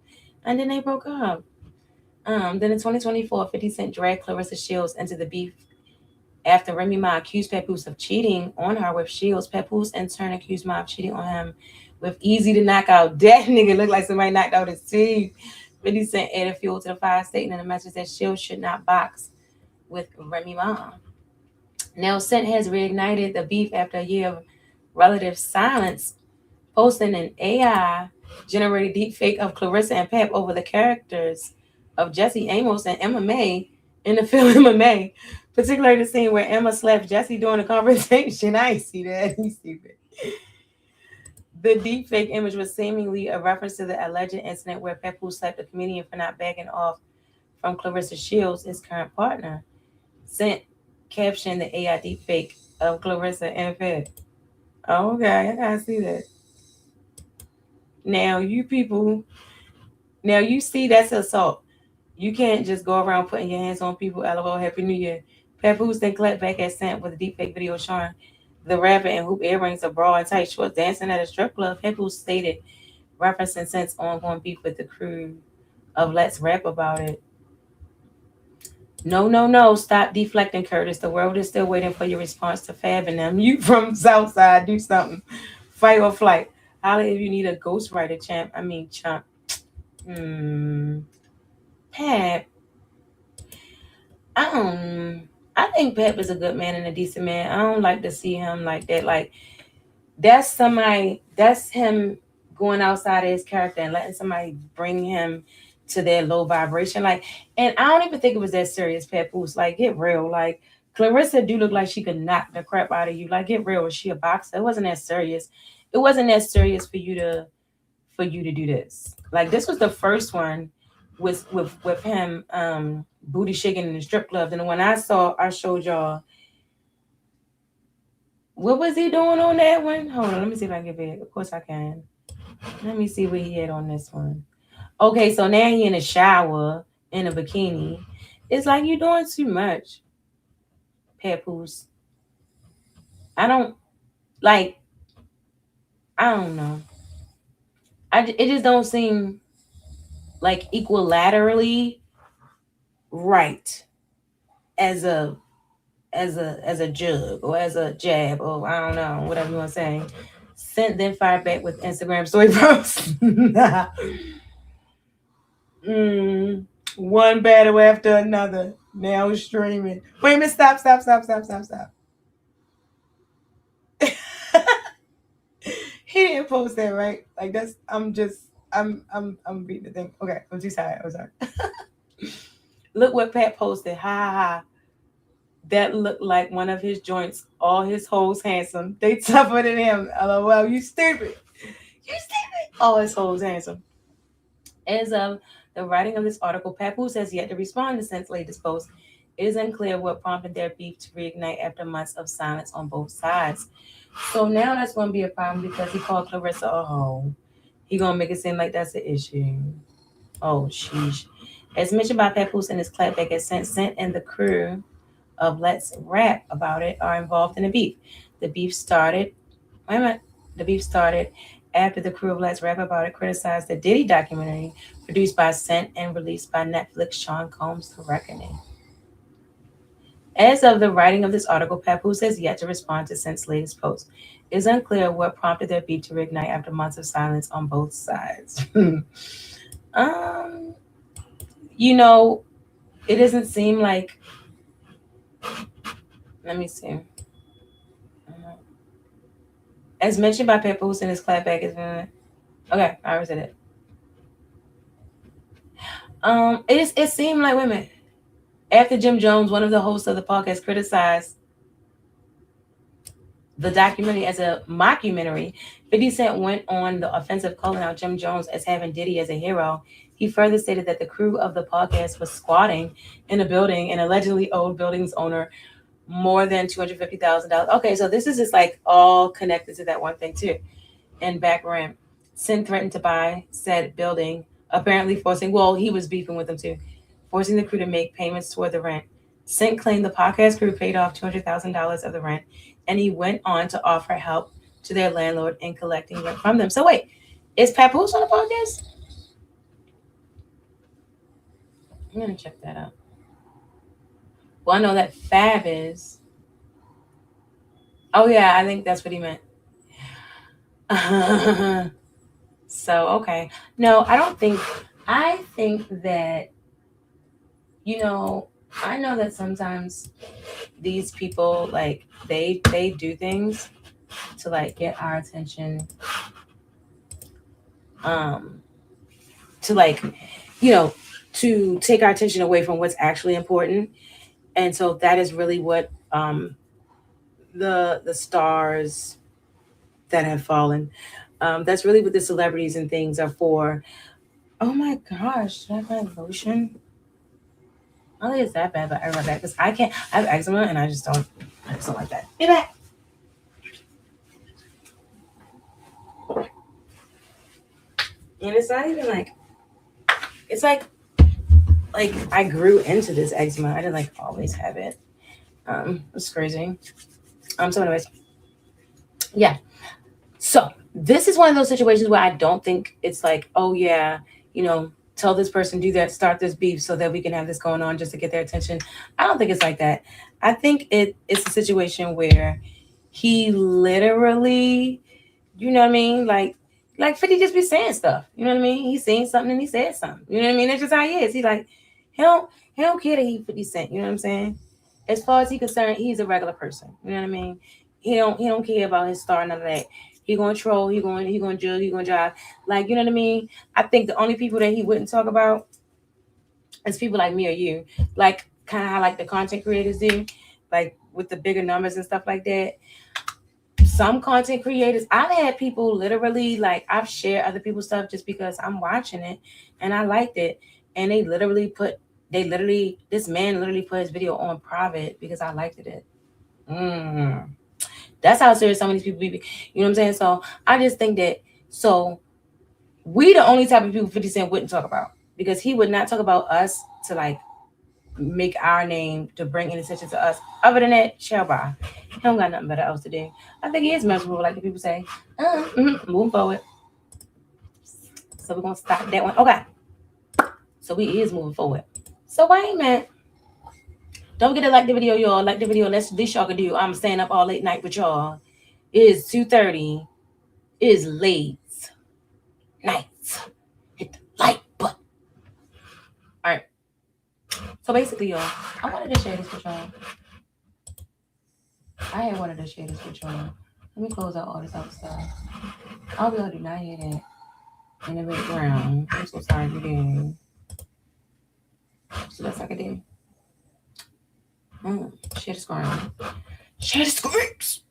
and then they broke up. Then in 2024, 50 Cent dragged Clarissa Shields into the beef after Remy Ma accused Papoose of cheating on her with Shields. Papoose in turn accused Ma of cheating on him with Easy to knock out. That nigga looked like somebody knocked out his teeth. 50 Cent added fuel to the fire, stating in a message that Shields should not box with Remy Ma. Now, Cent has reignited the beef after a year of relative silence, posting an AI-generated deepfake of Clarissa and Pap over the characters of Jesse Amos and Emma May in the film Emma May, particularly the scene where Emma slapped Jesse during a conversation. I ain't see that. He's stupid. The deepfake image was seemingly a reference to the alleged incident where Papoose slapped a comedian for not backing off from Clarissa Shields, his current partner. Cent captioned the AI deepfake of Clarissa and Pap. Oh, okay, I gotta see that. Now, you people, you see that's assault. You can't just go around putting your hands on people. LOL, Happy New Year. Papoose then clapped back at Cent with a deepfake video showing the rapper in hoop earrings, a bra, and tight shorts dancing at a strip club. Papoose stated, referencing Cent's ongoing beef with the crew of Let's Rap About It. No. Stop deflecting, Curtis. The world is still waiting for your response to Fab and them. You from Southside, do something. Fight or flight. Holla if you need a ghostwriter, chump. Pap. I think Pap is a good man and a decent man. I don't like to see him like that. Like, that's him going outside of his character and letting somebody bring him to their low vibration. Like, and I don't even think it was that serious, Papoose. Like, get real. Like, Clarissa do look like she could knock the crap out of you. Like, get real. Was she a boxer? It wasn't that serious. It wasn't that serious for you to do this. Like, this was the first one with him booty shaking in the strip club. And the one I showed y'all. What was he doing on that one? Hold on, let me see if I can get back. Of course I can. Let me see what he had on this one. Okay, so now he in the shower in a bikini. It's like, you're doing too much, Papoose. I don't know. It just don't seem like equilaterally right as a jug or as a jab, or I don't know, whatever you want to say. Cent then fired back with Instagram story posts. One battle after another. Now streaming. Wait a minute, stop. He didn't post that, right? Like, that's I'm beating the thing. Okay, I'm too tired. I'm sorry. Look what Pat posted. Ha. That looked like one of his joints. All his hoes handsome. They tougher than him. LOL, you stupid. All his hoes handsome. As of the writing of this article, Papoose has yet to respond to Cent's latest post. It is unclear what prompted their beef to reignite after months of silence on both sides. So now that's going to be a problem because he called Clarissa a hoe. He going to make it seem like that's an issue. Oh, sheesh. As mentioned by Papoose in his clapback, as Scent and the crew of Let's Rap About It are involved in the beef. The beef started after the crew of Let's Rap About It criticized the Diddy documentary produced by Scent and released by Netflix, Sean Combs' The Reckoning. As of the writing of this article, Papoose has yet to respond to Scent's latest post. It is unclear what prompted their beef to reignite after months of silence on both sides. It doesn't seem like. Let me see. As mentioned by Papoose in his clapback, okay, I already said it. It seemed like women. After Jim Jones, one of the hosts of the podcast, criticized the documentary as a mockumentary, 50 Cent went on the offensive, calling out Jim Jones as having Diddy as a hero. He further stated that the crew of the podcast was squatting in a building and allegedly owed building's owner more than $250,000. Okay, so this is just like all connected to that one thing too. And back rent, Sin threatened to buy said building, apparently he was beefing with them too, forcing the crew to make payments toward the rent. Sin claimed the podcast crew paid off $200,000 of the rent, and he went on to offer help to their landlord in collecting rent from them. So wait, is Papoose on the podcast? I'm gonna check that out. Well, I know that Fab is. Oh yeah, I think that's what he meant. So okay. No, I don't think. I think that, I know that sometimes these people, like, they do things to, like, get our attention, to, like, to take our attention away from what's actually important. And so that is really what the stars that have fallen, that's really what the celebrities and things are for. Oh my gosh, should I buy lotion? I don't think it's that bad, but I run back because I have eczema and I just don't like that. Be back. And it's not even like, it's like I grew into this eczema. I didn't always have it. It's crazy. So anyways, yeah. So this is one of those situations where I don't think it's like, oh yeah, tell this person, do that, start this beef so that we can have this going on just to get their attention. I don't think it's like that. I think it's a situation where he literally, you know what I mean? Like 50 just be saying stuff. You know what I mean? He's saying something and he said something. You know what I mean? That's just how he is. He don't care that he 50 Cent. You know what I'm saying? As far as he's concerned, he's a regular person. You know what I mean? He don't care about his star, none of that. He gonna troll, he gonna jug, he gonna drive. You know what I mean? I think the only people that he wouldn't talk about is people like me or you. Kind of how the content creators do, with the bigger numbers and stuff like that. Some content creators, I've had people literally, I've shared other people's stuff just because I'm watching it and I liked it. And this man literally put his video on private because I liked it. That's how serious some of these people be. You know what I'm saying? So I just think that, we the only type of people 50 Cent wouldn't talk about, because he would not talk about us to make our name to bring any attention to us. Other than that, chill by. He don't got nothing better else to do. I think he is miserable, like the people say. Moving forward. So we're gonna stop that one. Okay. So we is moving forward. So wait, man. Don't forget to like the video, y'all. Like the video. That's this y'all can do. I'm staying up all late night with y'all. It is 2:30. It is late night. Hit the like button. All right. So basically, y'all, I wanted to share this with y'all. I had wanted to share this with y'all. Let me close out all this other stuff. I hope y'all do not hear that in the background. I'm so sorry for that. So that's like I did. Share the screen. Share the screens.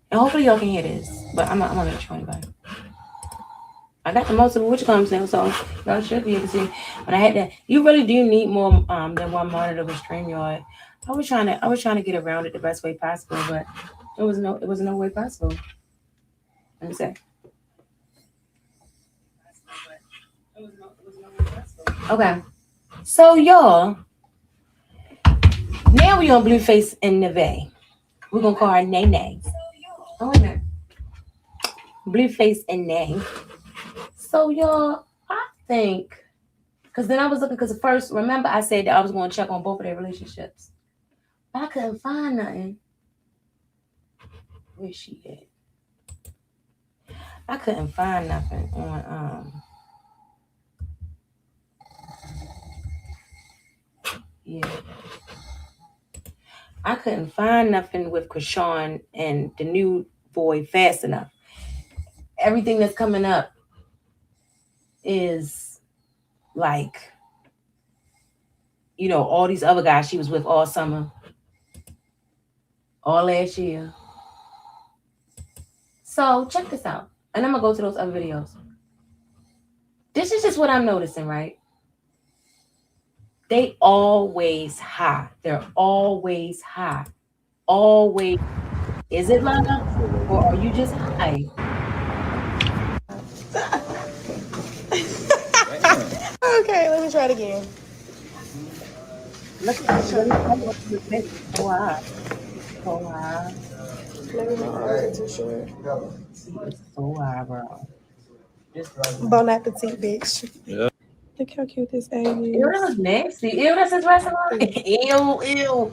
And hopefully y'all can hear this. But I'm gonna make sure anybody. I got the most of which comes now, so y'all should be able to see. But I had that. You really do need more than one monitor with StreamYard. I was trying to get around it the best way possible, but it was no way possible. Let me say. Okay. So y'all, now we on Blueface and Nevae. We're gonna call her Nene. Oh, wait a minute. Blueface and Nevae. So y'all, I think, because then I was looking, because first, remember I said that I was going to check on both of their relationships. But I couldn't find nothing. Where's she at? I couldn't find nothing on yeah. I couldn't find nothing with Krishan and the new boy fast enough. Everything that's coming up is like, all these other guys she was with all summer, all last year. So check this out. And I'm going to go to those other videos. This is just what I'm noticing, right? They always high. They're always high. Always. Is it love? Or are you just high? Okay, let me try it again. Look at this. So high. So high. Maybe my arms are too short. It's so high, bro. Bon appetit, bitch. Yeah. Look how cute this egg is. Ew, that was nasty. Ew, that's his restaurant. Ew.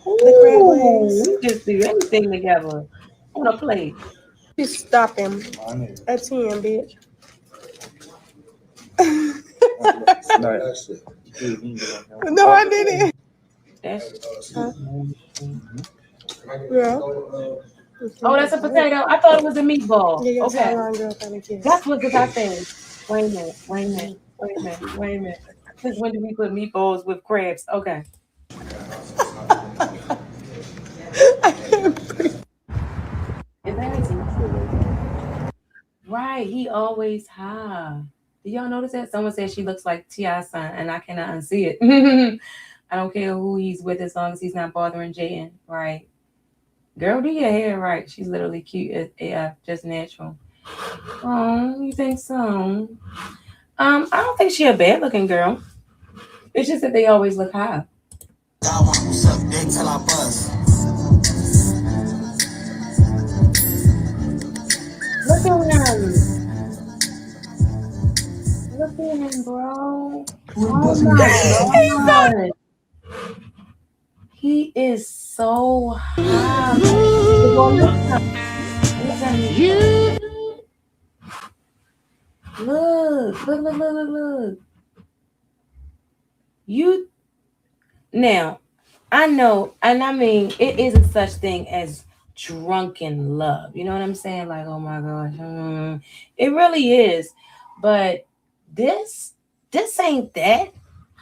The crab legs. You just do everything together on a plate. You stop him at 10, bitch. No, I didn't. Yeah. Oh, that's a potato. I thought it was a meatball. Yeah, okay. That's what I said. Wait a minute. Since when did we put meatballs with crabs? Okay. Right, he always high. Do y'all notice that? Someone said she looks like T.I.'s son, and I cannot unsee it. I don't care who he's with as long as he's not bothering Jaden. Right. Girl, do your hair right. She's literally cute as AF, just natural. Oh, you think so? I don't think she a bad looking girl. It's just that they always look high. Look at him. Look at him, bro. Oh my God. He is so high. Look. You now, I know, and I mean, it isn't such thing as drunken love. You know what I'm saying? Like, oh my gosh, it really is. But this ain't that.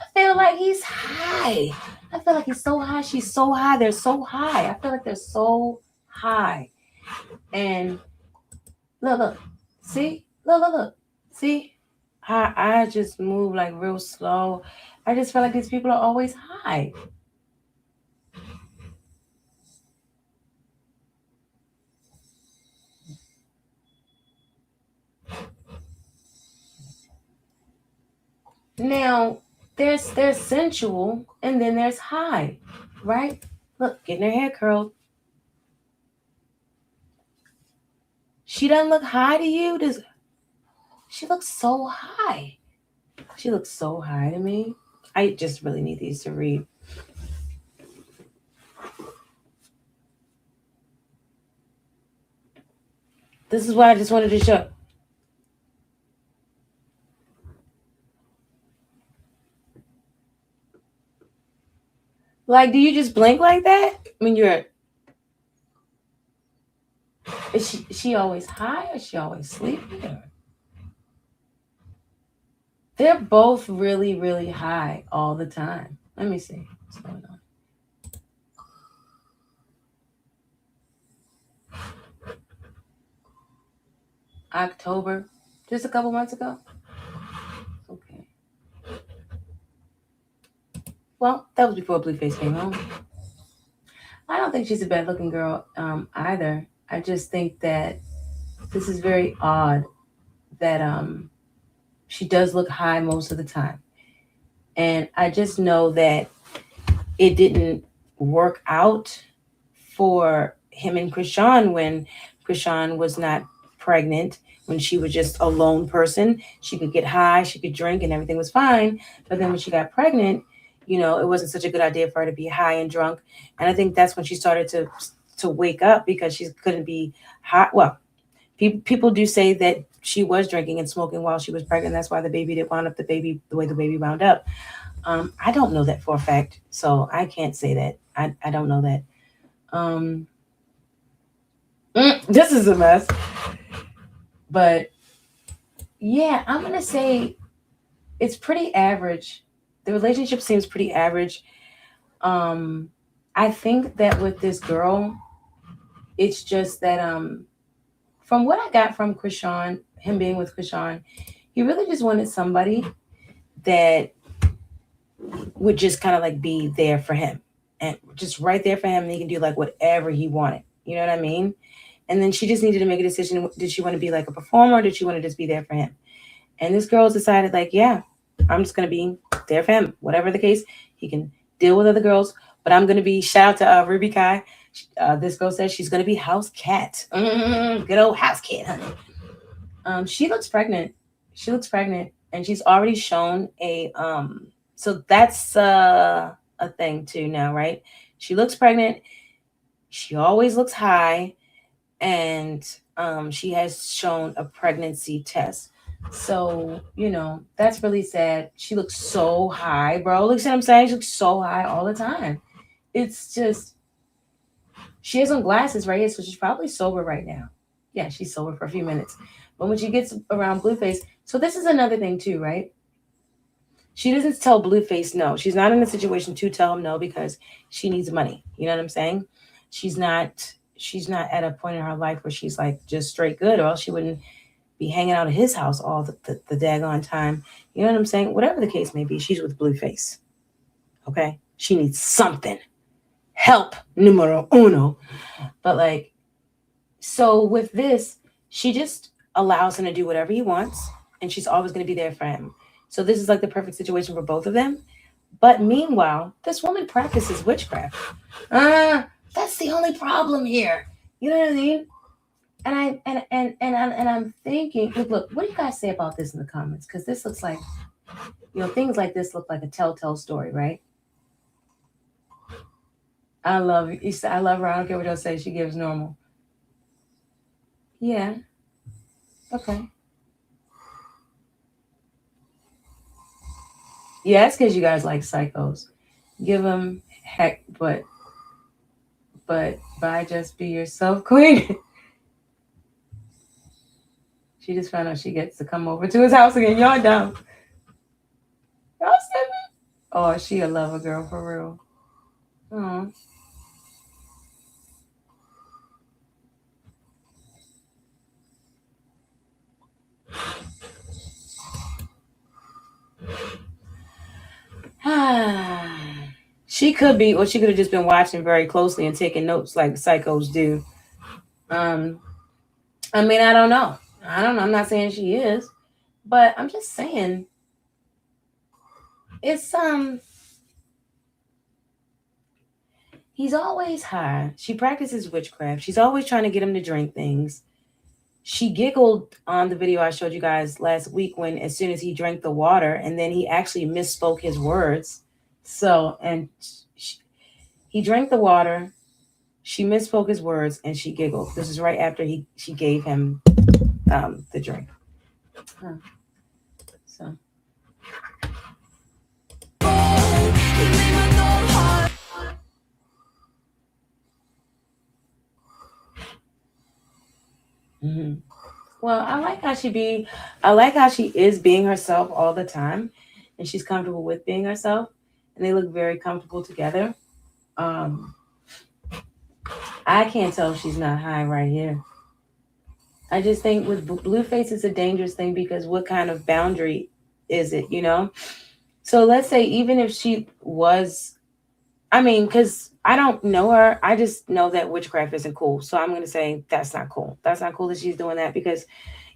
I feel like he's high. I feel like he's so high. She's so high. They're so high. I feel like they're so high. And look. See? Look. See? I just move like real slow. I just feel like these people are always high. Now, there's sensual and then there's high, right? Look, getting her hair curled. She doesn't look high to you? She looks so high. She looks so high to me. I just really need these to read. This is what I just wanted to show. Like, do you just blink like that when you're... Is she always high or is she always sleepy? They're both really, really high all the time. Let me see what's going on. October, just a couple months ago. Okay. Well, that was before Blueface came home. I don't think she's a bad looking girl either. I just think that this is very odd that she does look high most of the time. And I just know that it didn't work out for him and Krishan when Krishan was not pregnant, when she was just a lone person. She could get high, she could drink, and everything was fine. But then when she got pregnant, you know, it wasn't such a good idea for her to be high and drunk. And I think that's when she started to wake up, because she couldn't be high. Well, people do say that she was drinking and smoking while she was pregnant. That's why the baby didn't wound up the way the baby wound up. I don't know that for a fact, so I can't say that. I don't know that. This is a mess. But yeah, I'm gonna say it's pretty average. The relationship seems pretty average. I think that with this girl, it's just that from what I got from Krishan, him being with Krishan, he really just wanted somebody that would just kind of like be there for him and just right there for him, and he can do like whatever he wanted. You know what I mean? And then she just needed to make a decision. Did she want to be like a performer, or did she want to just be there for him? And this girl decided like, yeah, I'm just going to be there for him. Whatever the case, he can deal with other girls, but I'm going to be, shout out to Ruby Kai. This girl says she's going to be house cat. Good old house cat, honey. She looks pregnant. She looks pregnant, and she's already shown a, so that's a thing too now, right? She looks pregnant. She always looks high, and she has shown a pregnancy test. So, you know, that's really sad. She looks so high, bro. Look at what I'm saying? She looks so high all the time. It's just, she has on glasses right here, so she's probably sober right now. Yeah, she's sober for a few minutes. But when she gets around Blueface, so this is another thing too, right? She doesn't tell Blueface no. She's not in a situation to tell him no because she needs money. You know what I'm saying? She's not at a point in her life where she's like just straight good, or else she wouldn't be hanging out at his house all the daggone time. You know what I'm saying? Whatever the case may be, she's with Blueface. Okay? She needs something. Help, numero uno. But like, so with this, she just allows him to do whatever he wants, and she's always going to be there for him. So this is like the perfect situation for both of them. But meanwhile, this woman practices witchcraft. That's the only problem here. You know what I mean? And I'm thinking, look, what do you guys say about this in the comments? Because this looks like, you know, things like this look like a telltale story, right? I love her. I love her. I don't care what y'all say. She gives normal. Yeah. Okay. Yeah, it's because you guys like psychos. Give them heck, but by just be yourself, queen. She just found out she gets to come over to his house again. Y'all dumb. Y'all see me? Oh, she a lover girl for real. Oh. She could be, or she could have just been watching very closely and taking notes like psychos do. I mean, I don't know. I'm not saying she is, but I'm just saying it's he's always high. She practices witchcraft. She's always trying to get him to drink things. She giggled on the video I showed you guys last week when as soon as he drank the water, and then he actually misspoke his words. So, and he drank the water, she misspoke his words, and she giggled. This is right after she gave him the drink. So. Mm-hmm. Well, I like how she is being herself all the time, and she's comfortable with being herself, and they look very comfortable together. I can't tell if she's not high right here. I just think with Blueface, it's a dangerous thing because what kind of boundary is it, you know? So let's say even if she was, I mean, because I don't know her, I just know that witchcraft isn't cool. So I'm going to say that's not cool. That's not cool that she's doing that because,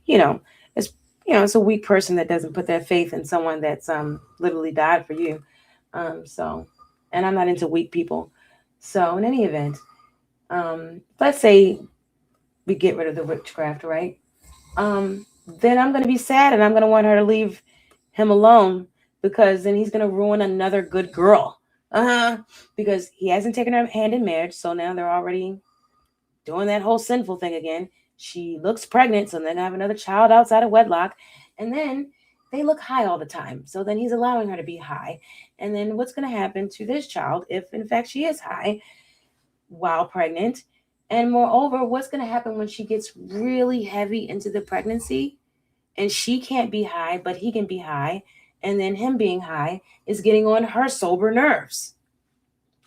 you know, it's it's a weak person that doesn't put their faith in someone that's literally died for you. So, and I'm not into weak people. So in any event, let's say we get rid of the witchcraft, right? Then I'm going to be sad and I'm going to want her to leave him alone because then he's going to ruin another good girl. Because he hasn't taken her hand in marriage. So now they're already doing that whole sinful thing again. She looks pregnant, so then have another child outside of wedlock. And then they look high all the time. So then he's allowing her to be high. And then what's going to happen to this child if, in fact, she is high while pregnant? And moreover, what's going to happen when she gets really heavy into the pregnancy and she can't be high, but he can be high? And then him being high is getting on her sober nerves.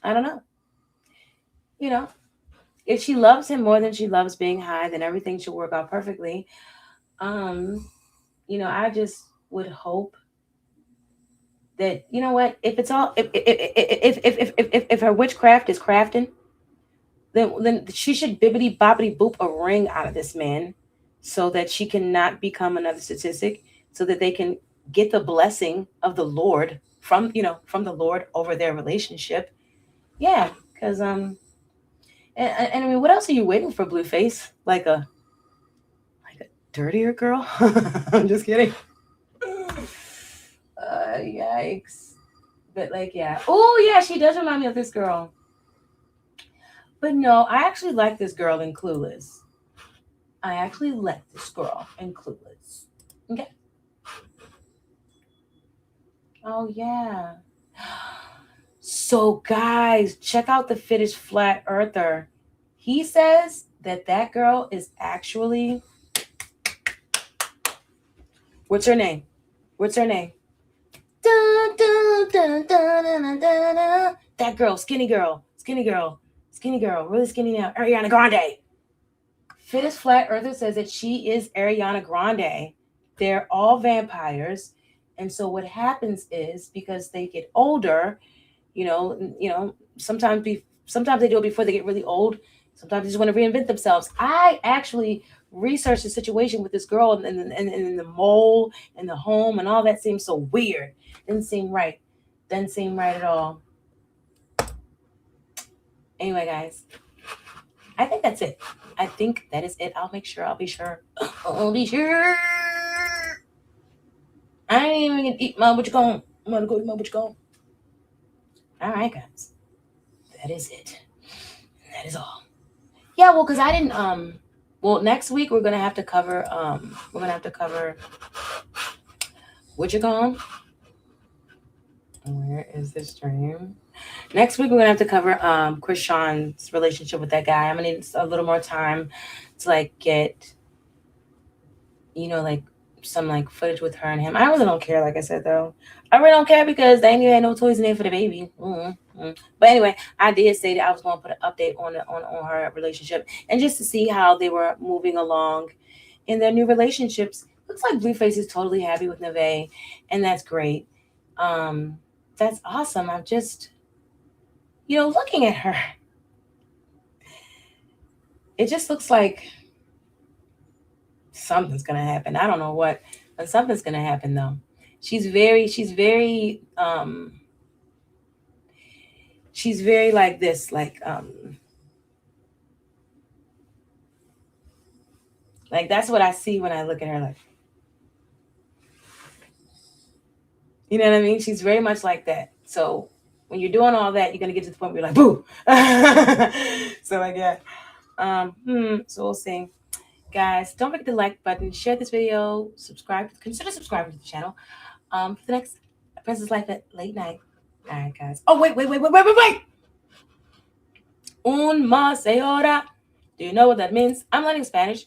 I don't know. If she loves him more than she loves being high, then everything should work out perfectly. I just would hope that, you know what, if it's all if her witchcraft is crafting, then she should bibbity boppity boop a ring out of this man so that she cannot become another statistic, so that they can get the blessing of the Lord from the Lord over their relationship. Yeah, because and I mean, what else are you waiting for, Blueface? Like a dirtier girl? I'm just kidding. Yikes. But yeah. Oh yeah, she does remind me of this girl. But no, I actually like this girl in Clueless. Okay. Oh yeah. So guys, check out the Fetish Flat Earther. He says that girl is actually, what's her name? Dun, dun, dun, dun, dun, dun, dun. That girl, skinny girl, really skinny now, Ariana Grande. Fetish Flat Earther says that she is Ariana Grande. They're all vampires. And so what happens is, because they get older, sometimes they do it before they get really old. Sometimes they just want to reinvent themselves. I actually researched the situation with this girl and the mole and the home and all that seemed so weird. Didn't seem right at all. Anyway, guys, I think that's it. I think that is it. I'll be sure. I ain't even gonna eat my what you going. I'm gonna go eat my what you going. All right, guys. That is it. That is all. Yeah, well, because I didn't next week we're gonna have to cover what you call. Where is this stream? Next week we're gonna have to cover Krishan's relationship with that guy. I'm gonna need a little more time to get some footage with her and him. I really don't care, like I said, though. I really don't care because they ain't even had no toys in there for the baby. But anyway, I did say that I was going to put an update on her relationship and just to see how they were moving along in their new relationships. Looks like Blueface is totally happy with Nevae, and that's great. That's awesome. I'm just, looking at her. It just looks like something's gonna happen. I don't know what, but something's gonna happen though. She's very like this, like that's what I see when I look at her, like, you know what I mean? She's very much like that. So when you're doing all that, you're gonna get to the point where you're like, boo. So yeah. So we'll see. Guys, don't forget the like button, share this video, consider subscribing to the channel for the next Princess Life at Late Night. All right, guys. Oh, wait. Un más ahora. Do you know what that means? I'm learning Spanish,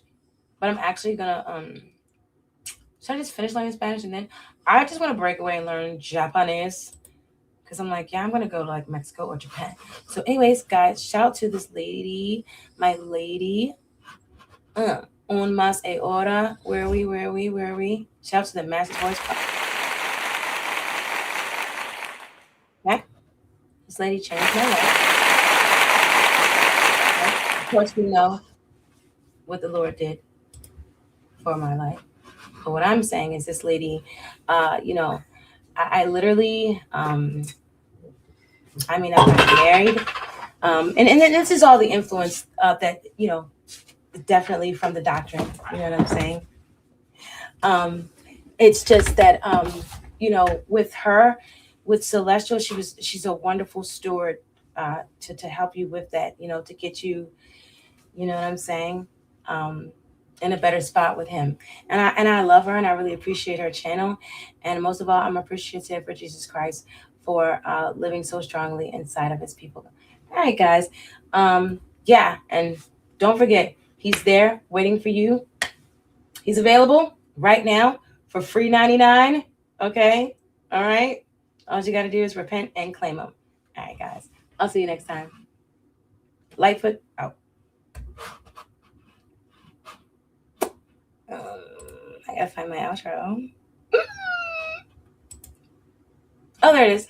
but I'm actually gonna should I just finish learning Spanish and then I just want to break away and learn Japanese, because I'm like, yeah, I'm gonna go to Mexico or Japan. So anyways, guys, shout out to this lady, my lady. Un más ahora. Where are we? Shout out to the Master's Voice. This lady changed my life. Right? Of course, we know what the Lord did for my life. But what I'm saying is this lady, you know, I literally, I mean, I got married. And then this is all the influence that, you know, definitely from the doctrine. You know what I'm saying? It's just that, you know, with her, with Celestial, she's a wonderful steward to help you with that, you know, to get you, you know what I'm saying, in a better spot with him. And I love her, and I really appreciate her channel. And most of all, I'm appreciative for Jesus Christ for living so strongly inside of his people. All right, guys. Yeah, and don't forget, he's there waiting for you. He's available right now for free 99. Okay? All right? All you got to do is repent and claim him. All right, guys. I'll see you next time. Lightfoot out. I got to find my outro. Oh, there it is.